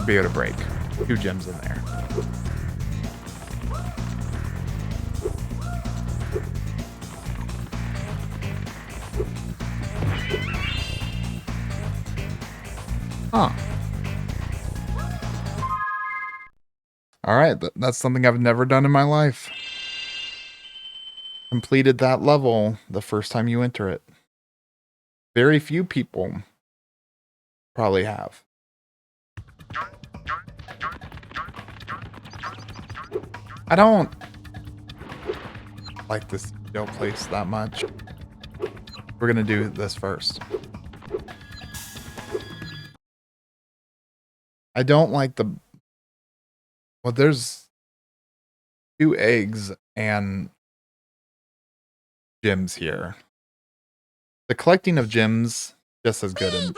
be able to break. 2 gems in there. Huh. Alright, that's something I've never done in my life. Completed that level the first time you enter it. Very few people probably have. I don't like this place that much. We're gonna do this first. I don't like the... Well, there's 2 eggs and gems here. The collecting of gems just as good.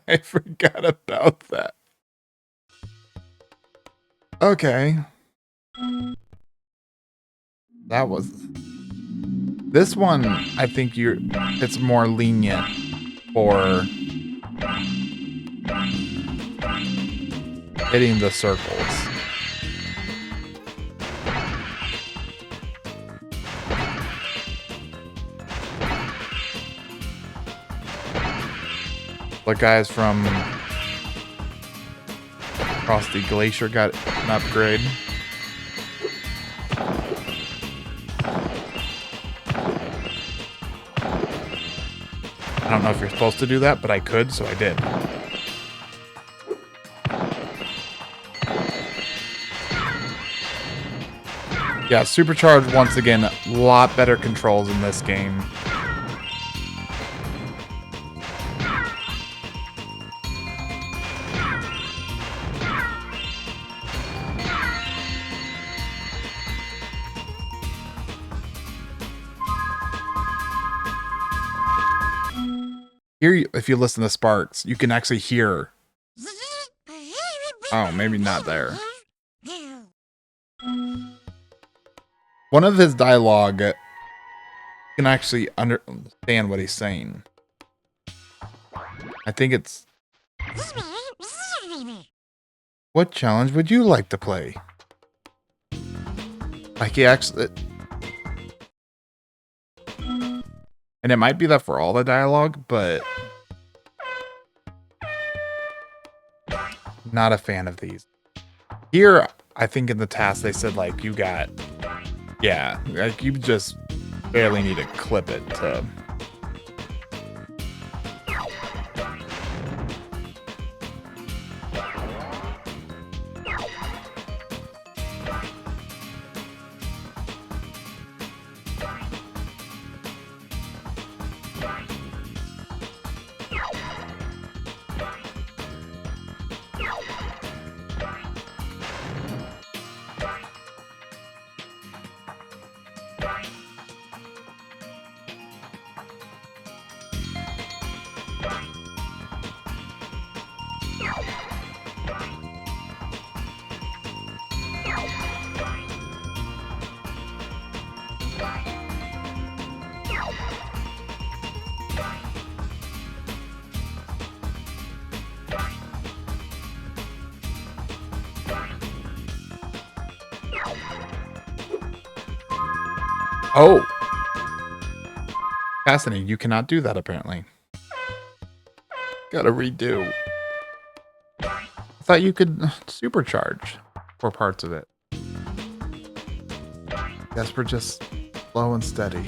I forgot about that. Okay. That was... This one, I think it's more lenient for hitting the circles. The guys from across the glacier got an upgrade. I don't know if you're supposed to do that, but I could, so I did. Yeah, supercharged once again, a lot better controls in this game. Here, if you listen to Sparks, you can actually hear. Oh, maybe not there. One of his dialogue, you can actually understand what he's saying. I think it's... What challenge would you like to play? Like he actually... And it might be that for all the dialogue, but... Not a fan of these. Here, I think in the task they said, like, you got... Yeah, like, you just barely need to clip it to... Oh! Fascinating. You cannot do that, apparently. Gotta redo. I thought you could supercharge for parts of it. Guess we're just slow and steady.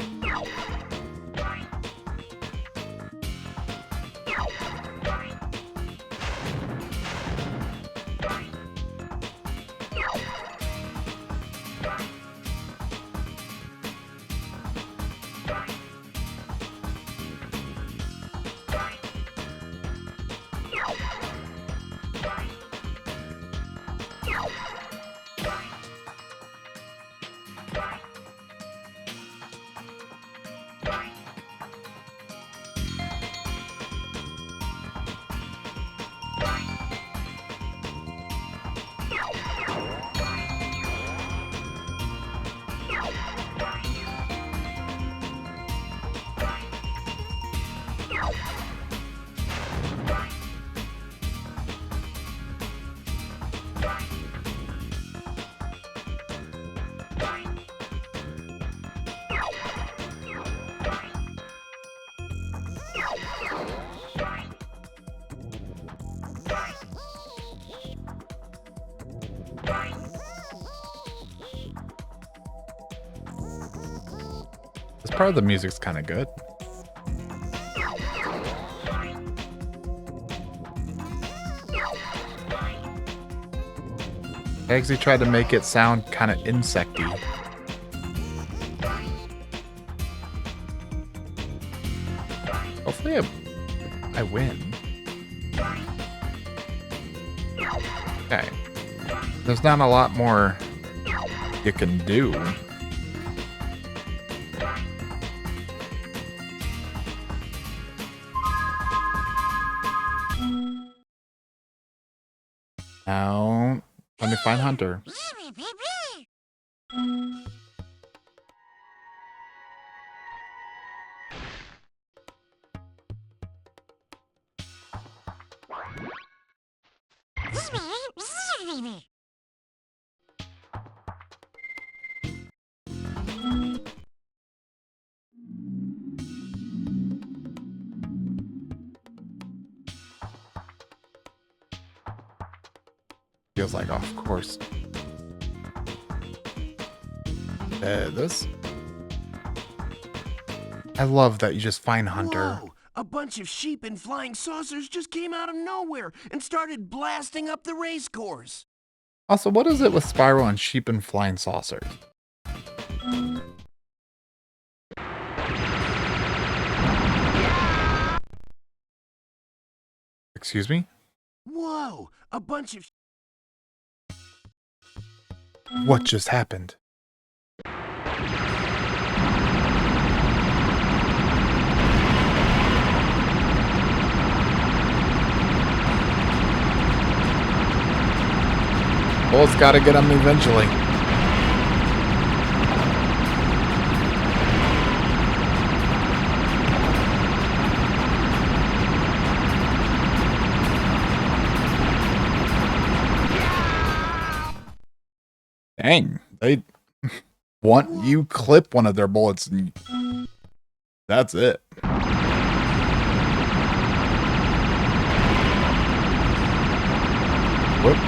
This part of the music's kind of good. Eggsy tried to make it sound kind of insecty. Hopefully I win. Okay. There's not a lot more you can do. Now, let me find Hunter. Feels like, oh, of course. This. I love that you just find Hunter. Whoa! A bunch of sheep and flying saucers just came out of nowhere and started blasting up the race course. Also, what is it with Spyro and sheep and flying saucers? Excuse me? Whoa! A bunch of... What just happened? Well, it's gotta get him eventually. Dang, they want you clip one of their bullets and that's it. Whoop.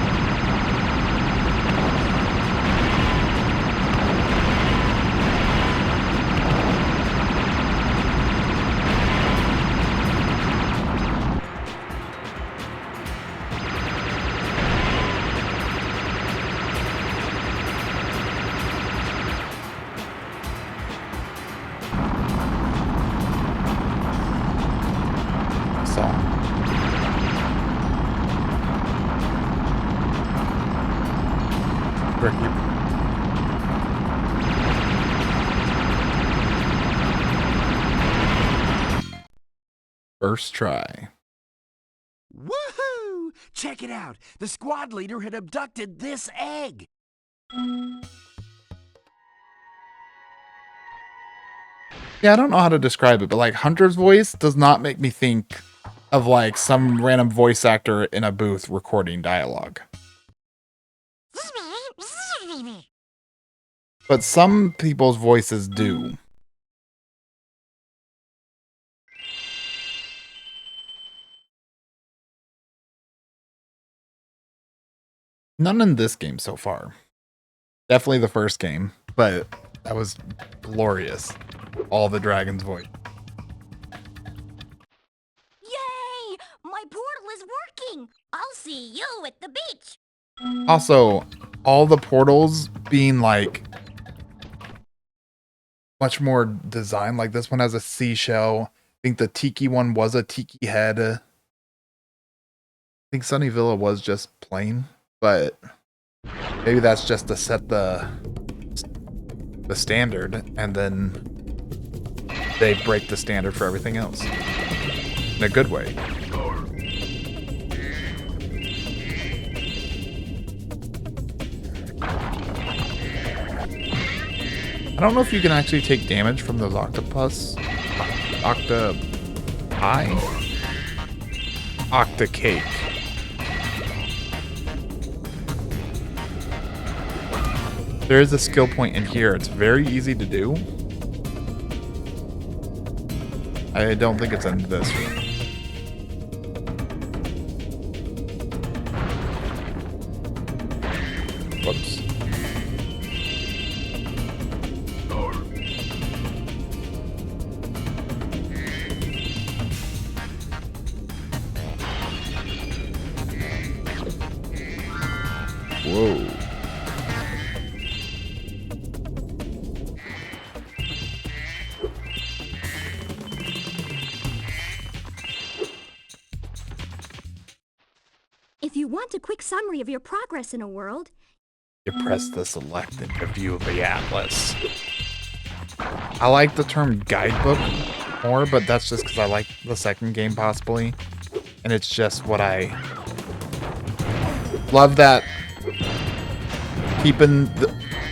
First try. Woohoo! Check it out. The squad leader had abducted this egg. Yeah, I don't know how to describe it, but like Hunter's voice does not make me think of like some random voice actor in a booth recording dialogue. But some people's voices do. None in this game so far. Definitely the first game, but that was glorious. All the dragon's voice. Yay! My portal is working! I'll see you at the beach! Also, all the portals being like much more designed. Like this one has a seashell. I think the tiki one was a tiki head. I think Sunny Villa was just plain, but maybe that's just to set the standard, and then they break the standard for everything else in a good way. I don't know if you can actually take damage from those octopus. Octocake. There is a skill point in here. It's very easy to do. I don't think it's in this room. Whoops. Whoa. If you want a quick summary of your progress in a world, You press the select to view the atlas. I like the term guidebook more, but that's just because I like the second game possibly. And it's just what I love, that keeping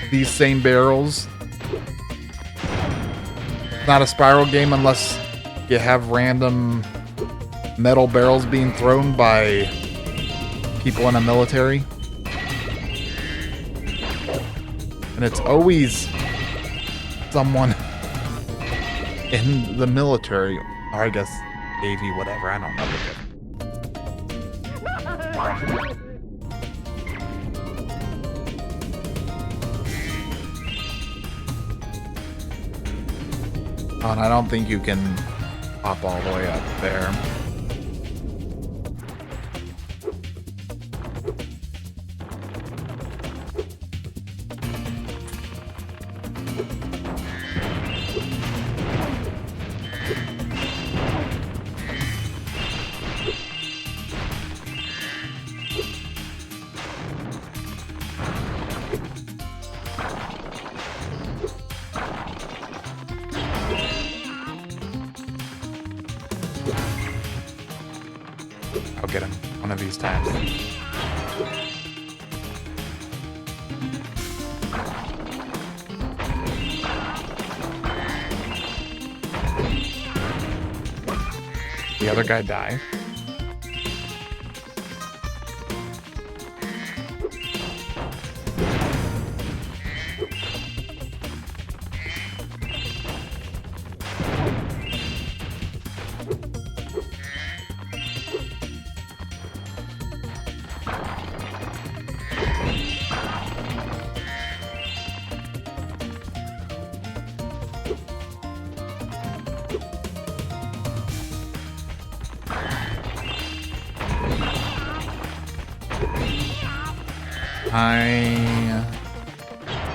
these same barrels. Not a Spyro game unless you have random metal barrels being thrown by people in a military. And it's always someone in the military, or I guess Navy, whatever, I don't know the difference. Oh, and I don't think you can hop all the way up there. I'll get him one of these times. The other guy die.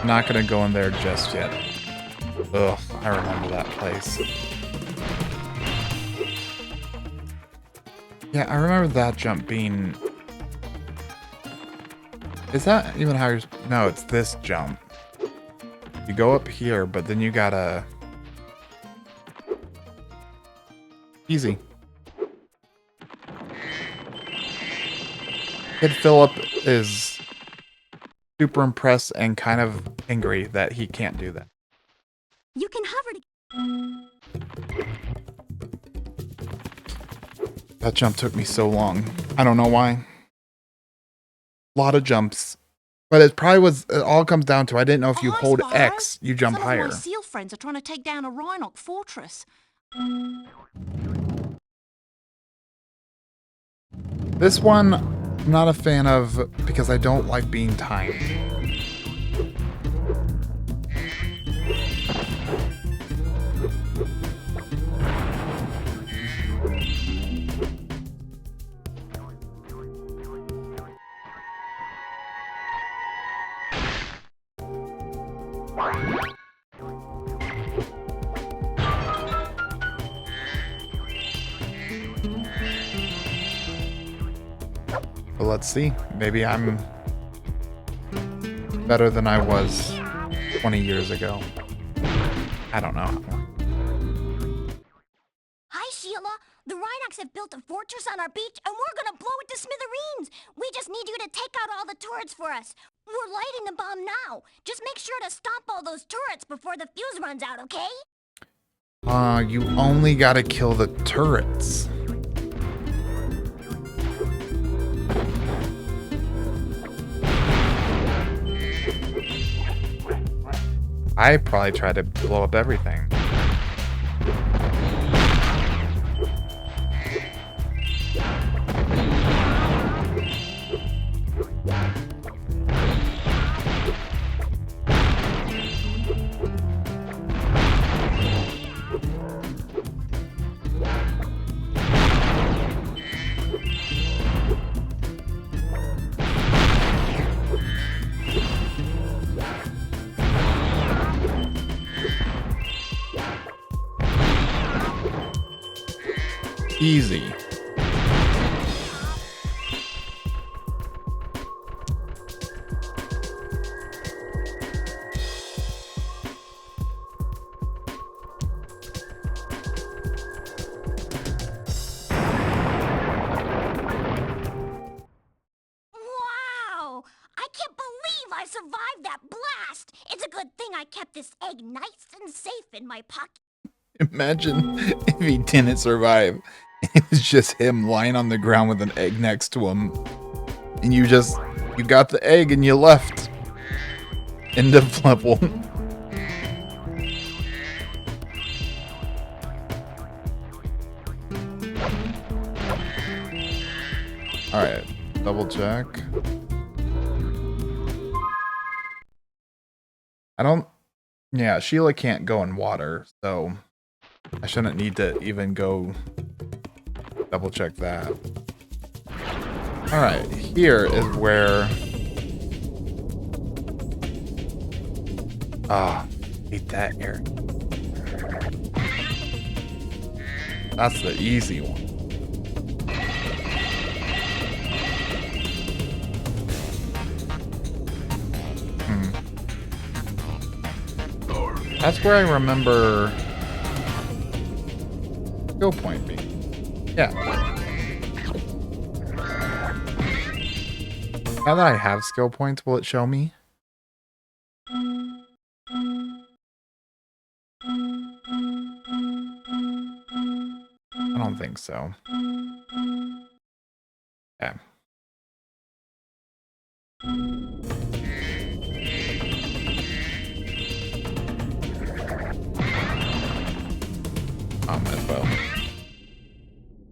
I'm not gonna go in there just yet. Ugh, I remember that place. Yeah, I remember that jump being... Is that even how you're... No, it's this jump. You go up here, but then you gotta... Easy. Kid Philip is super impressed and kind of angry that he can't do that. you can hover to... That jump took me so long. I don't know why. A lot of jumps. But it probably was, it all comes down to, I didn't know if you Hi, hold Spyro. X, you jump Some higher. of my seal friends are trying to take down a Rhinoc fortress. This one I'm not a fan of because I don't like being timed. But let's see. Maybe I'm better than I was 20 years ago. I don't know. Hi, Sheila. The Rhinox have built a fortress on our beach, and we're gonna blow it to smithereens. We just need you to take out all the turrets for us. We're lighting the bomb now. Just make sure to stop all those turrets before the fuse runs out, okay? You only gotta kill the turrets. I probably tried to blow up everything. Easy. Wow! I can't believe I survived that blast! It's a good thing I kept this egg nice and safe in my pocket. Imagine if he didn't survive. It was just him lying on the ground with an egg next to him. And you got the egg and you left. End of level. Alright, double check. Yeah, Sheila can't go in water, so I shouldn't need to even go double check that. Alright, here is where... hate that here. That's the easy one. That's where I remember skill point being. Yeah. Now that I have skill points, will it show me? I don't think so. Yeah. As well.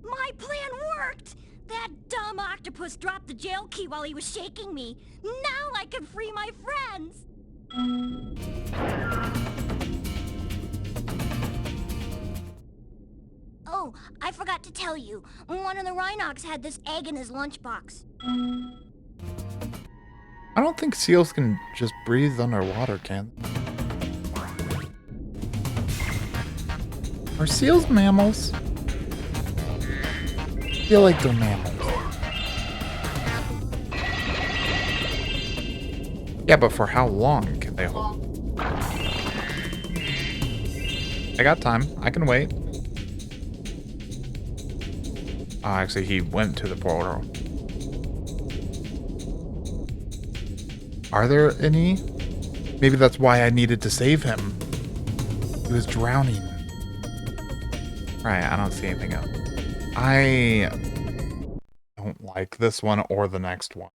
My plan worked! That dumb octopus dropped the jail key while he was shaking me. Now I can free my friends! Oh, I forgot to tell you. One of the Rhinox had this egg in his lunchbox. I don't think seals can just breathe underwater, can they? Are seals mammals? I feel like they're mammals. Yeah, but for how long can they hold? I got time. I can wait. Oh, actually, he went to the portal. Are there any? Maybe that's why I needed to save him. He was drowning. Right, I don't see anything else. I don't like this one or the next one.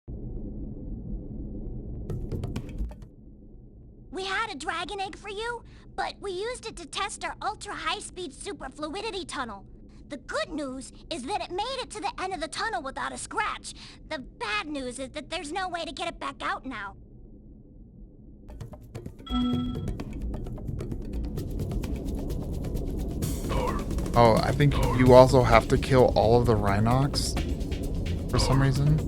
We had a dragon egg for you, but we used it to test our ultra high-speed super fluidity tunnel. The good news is that it made it to the end of the tunnel without a scratch. The bad news is that there's no way to get it back out now. Oh, I think you also have to kill all of the Rhinox for some reason.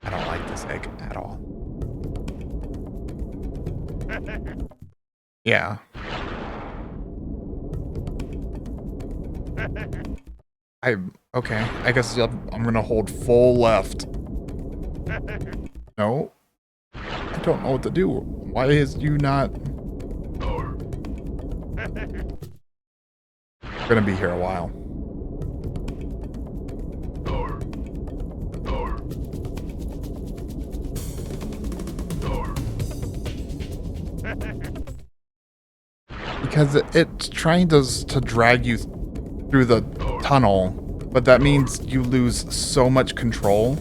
I don't like this egg at all. Yeah. Okay. I guess I'm gonna hold full left. No. I don't know what to do. Why is you not? We're gonna be here a while. Because it's trying to drag you through the tunnel, but that means you lose so much control.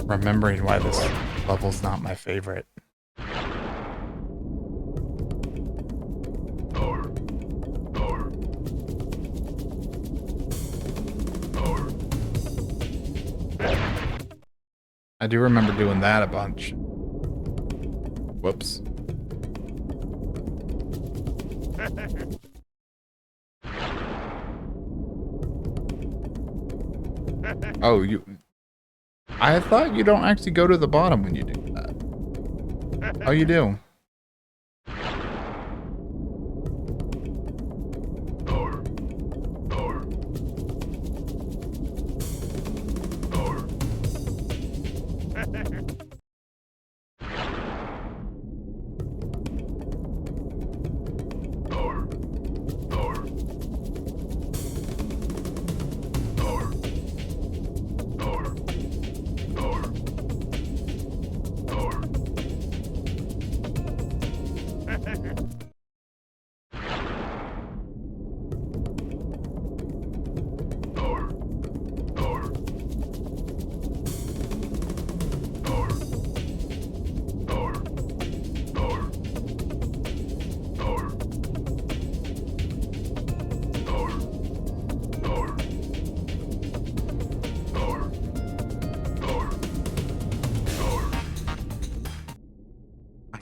Remembering why this level's not my favorite. I do remember doing that a bunch. Whoops. Oh, I thought you don't actually go to the bottom when you do that. Oh, you do.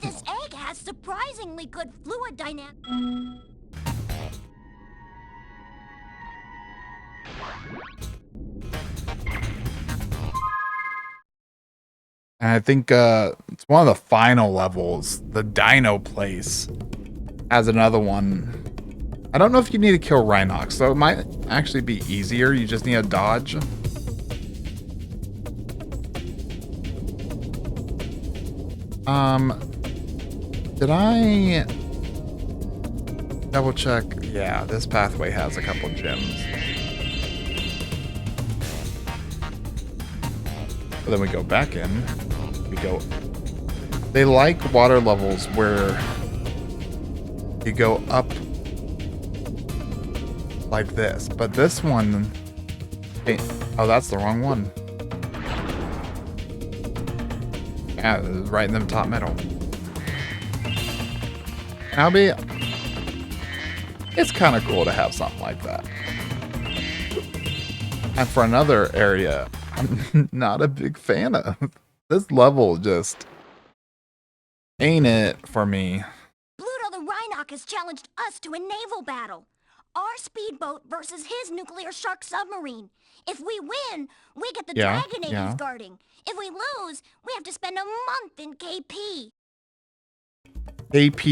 This egg has surprisingly good fluid dynamics. And I think it's one of the final levels. The Dino Place has another one. I don't know if you need to kill Rhinox, so it might actually be easier. You just need a dodge. Did I double check? Yeah, this pathway has a couple gems. But then we go back in. We go. They like water levels where you go up like this. But this one. Hey, oh, that's the wrong one. Yeah, it was right in the top middle. Albie, it's kind of cool to have something like that. And for another area, I'm not a big fan of. This level just ain't it for me. Pluto the Rhinoc has challenged us to a naval battle. Our speedboat versus his nuclear shark submarine. If we win, we get the dragon egg he's guarding. If we lose, we have to spend a month in KP. AP?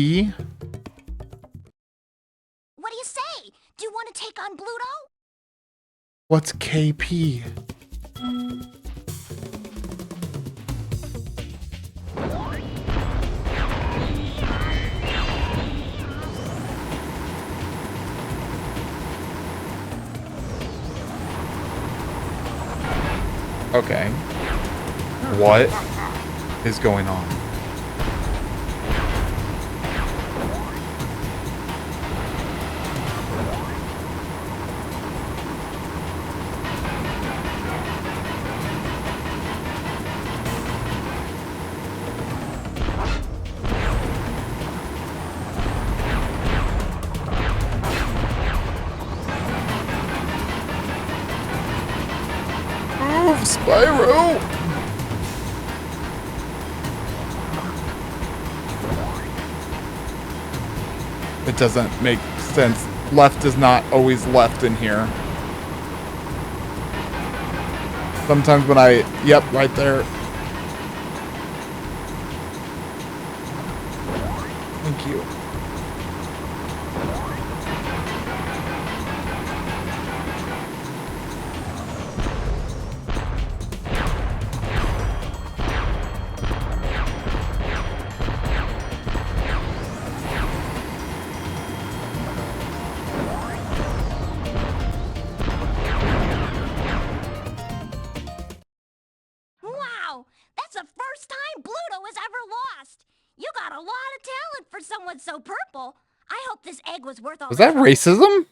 What do you say? Do you want to take on Pluto? What's KP? Okay. What is going on? Move, Spyro! It doesn't make sense. Left is not always left in here. Sometimes when yep, right there. Thank you. Wow, that's the first time Pluto has ever lost. You got a lot of talent for someone so purple. I hope this egg was worth all Was the that trouble. racism?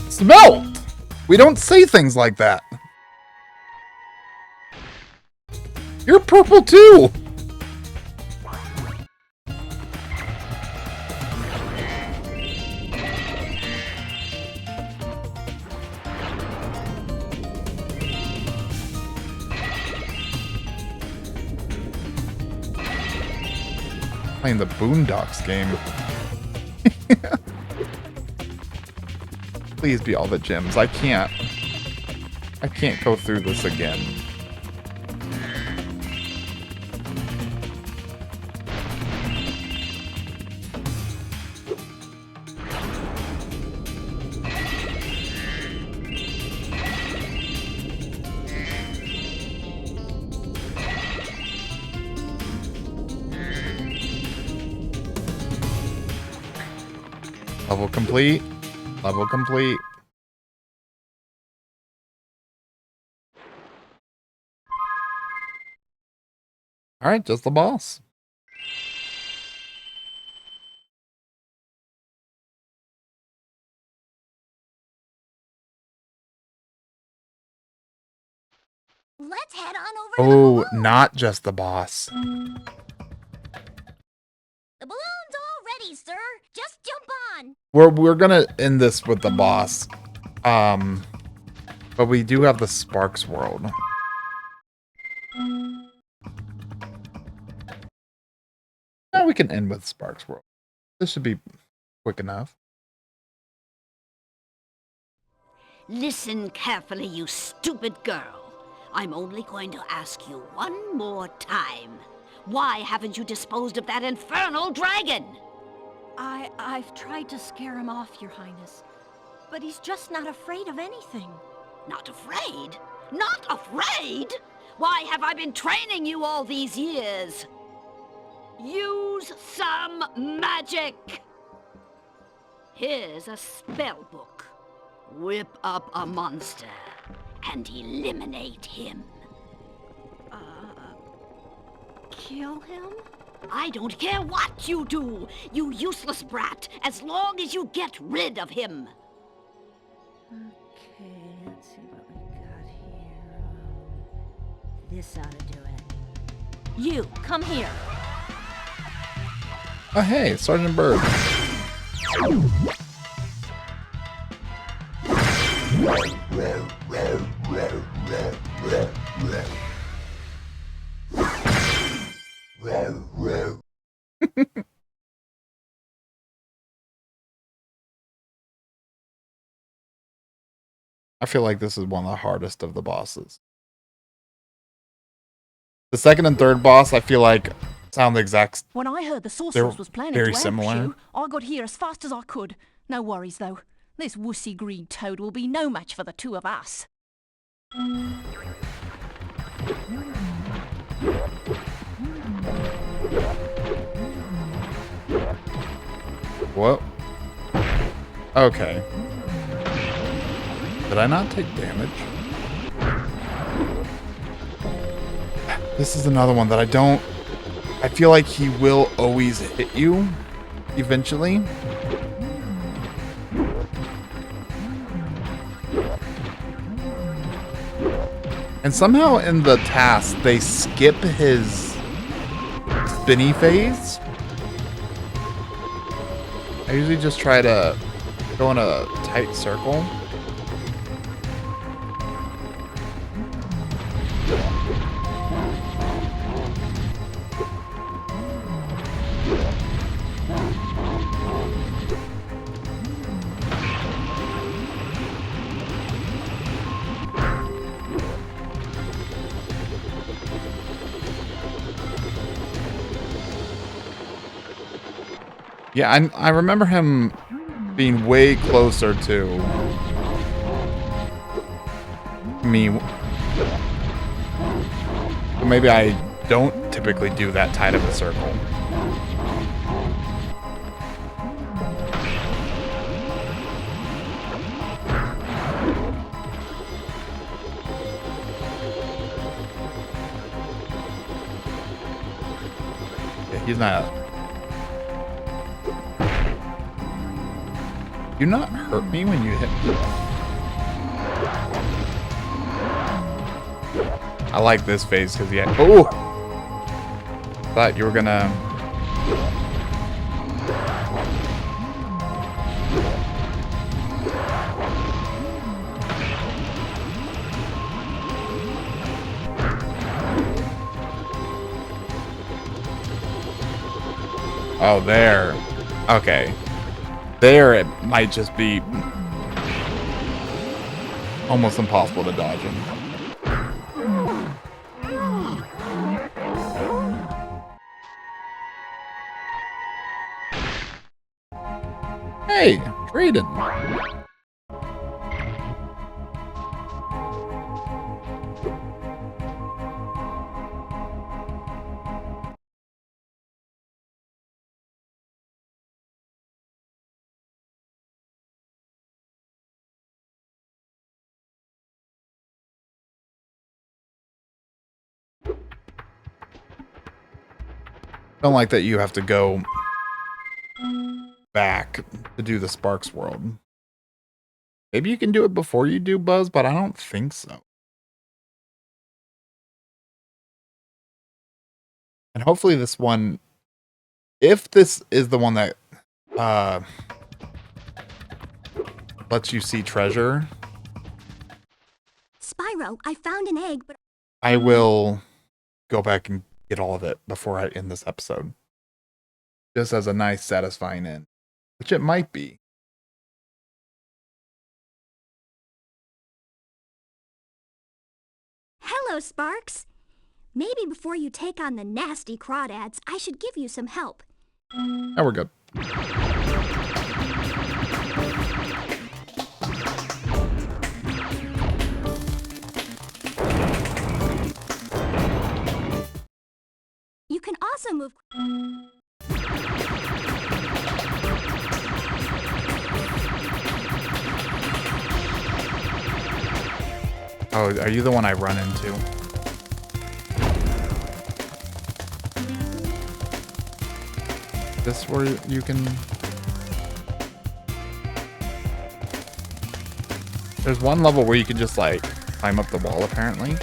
Smelt! We don't say things like that. You're purple too! Playing the Boondocks game. Please be all the gyms. I can't go through this again. Level complete. Level complete. Alright, just the boss. Let's head on over to Oh, the balloon. not just the boss. The balloon's all ready, sir. Just jump on. We're gonna end this with the boss. But we do have the Sparks world. Yeah, we can end with Sparks world. This should be quick enough. Listen carefully, you stupid girl. I'm only going to ask you one more time. Why haven't you disposed of that infernal dragon? I've tried to scare him off, Your Highness. But he's just not afraid of anything. Not afraid? Not afraid? Why have I been training you all these years? Use some magic! Here's a spell book. Whip up a monster. and eliminate him. Kill him? I don't care what you do, you useless brat, as long as you get rid of him. Okay, let's see what we got here. This ought to do it. You, come here. Oh, hey, Sergeant Bird. I feel like this is one of the hardest of the bosses. The second and third boss, I feel like, sound the exact. When I heard the sorceress was planning very to similar. ambush you, I got here as fast as I could. No worries, though. This wussy green toad will be no match for the two of us. What? Okay. Did I not take damage? This is another one that I don't... I feel like he will always hit you, eventually. And somehow in the task, they skip his spinny phase. I usually just try to go in a tight circle. Yeah, I remember him being way closer to me. Maybe I don't typically do that tight of a circle. Yeah, he's not... Do not hurt me when you hit me. I like this phase because yeah. Oh! Thought you were gonna. Oh, there. Okay. There, it might just be almost impossible to dodge him. Hey, Drayden. Don't like that you have to go back to do the Sparks world. Maybe you can do it before you do Buzz, but I don't think so. And hopefully this one, if this is the one that lets you see treasure, Spyro, I found an egg, but I will go back and get all of it before I end this episode. Just as a nice, satisfying end. Which it might be. Hello, Sparks. Maybe before you take on the nasty crawdads, I should give you some help. Now we're good. You can also move... Oh, are you the one I run into? This where you can... There's one level where you can just like climb up the wall apparently.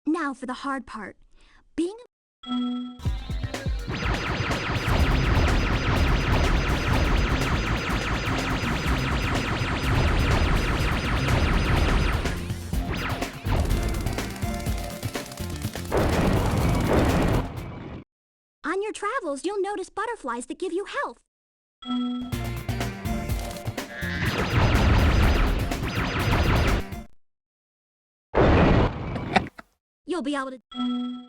Now for the hard part. Being on your travels, you'll notice butterflies that give you health. You'll be able to...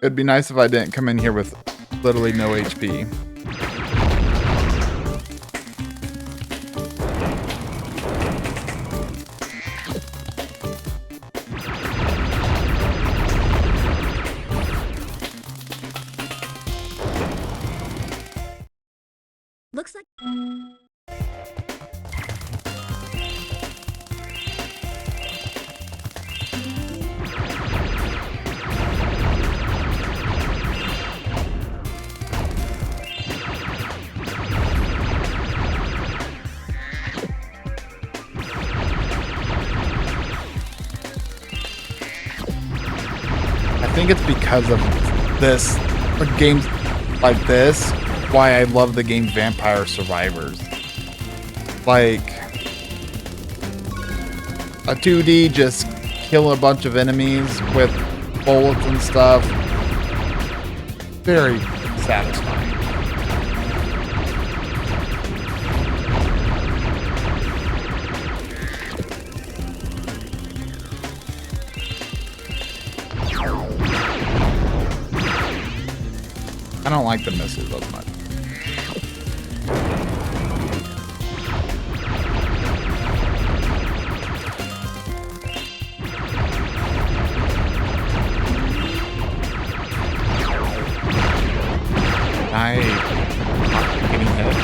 It'd be nice if I didn't come in here with literally no HP. Looks like... I think it's because of this, or games like this, why I love the game Vampire Survivors. Like, a 2D, just kill a bunch of enemies with bullets and stuff. Very satisfying. I don't like the missiles as much. I getting hit.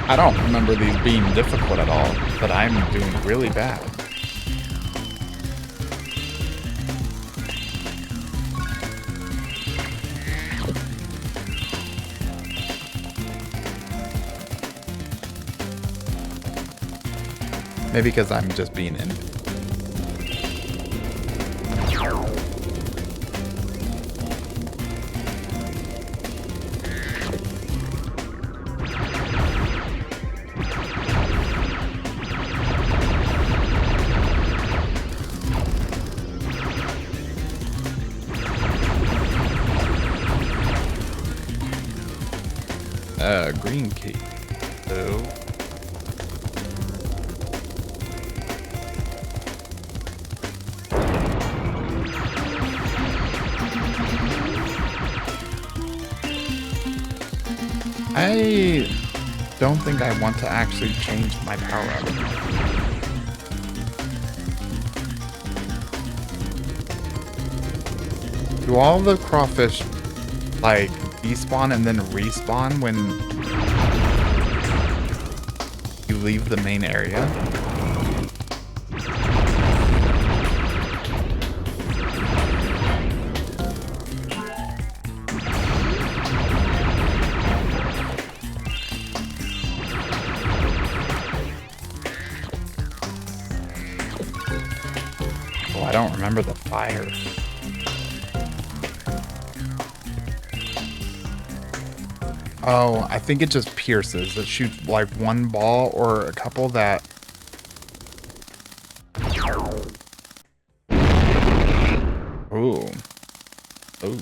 I don't remember these being difficult at all, but I'm doing really bad. Maybe because I'm just being in. Green key. So. I don't think I want to actually change my power up. Do all the crawfish like despawn and then respawn when you leave the main area? Oh, I don't remember the fire. Oh, I think it just pierces. It shoots like one ball or a couple that... Ooh. Ooh.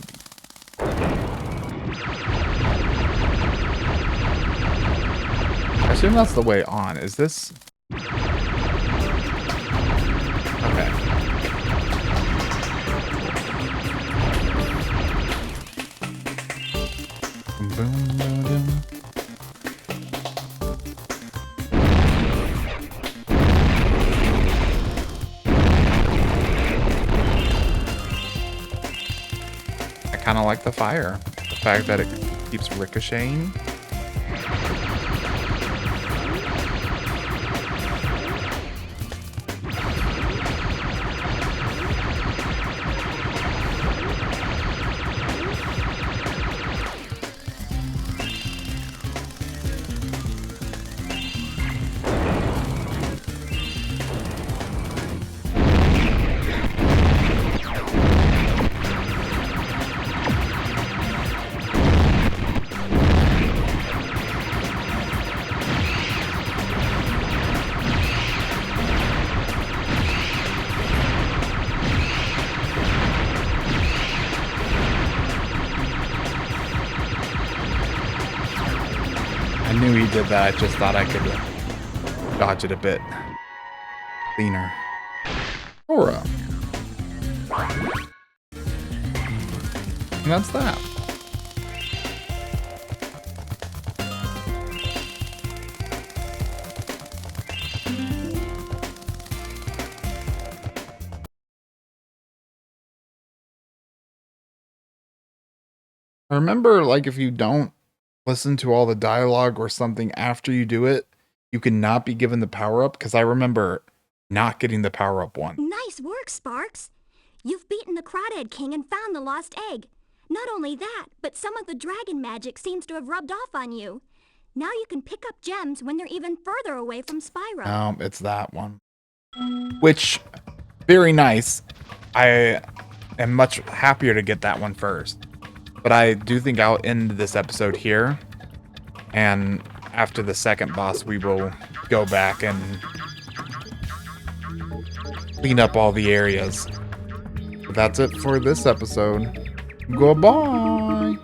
I assume that's the way on. Is this... Okay. Boom. I kind of like the fire. The fact that it keeps ricocheting. knew he did that. I just thought I could dodge it a bit cleaner. Aura. And that's that. I remember, like, if you don't listen to all the dialogue or something after you do it, you cannot be given the power-up, because I remember not getting the power-up one. Nice work, Sparks. You've beaten the Crawdad King and found the lost egg. Not only that, but some of the dragon magic seems to have rubbed off on you. Now you can pick up gems when they're even further away from Spyro. No, it's that one. Which, very nice. I am much happier to get that one first. But I do think I'll end this episode here. And after the second boss, we will go back and clean up all the areas. But that's it for this episode. Goodbye!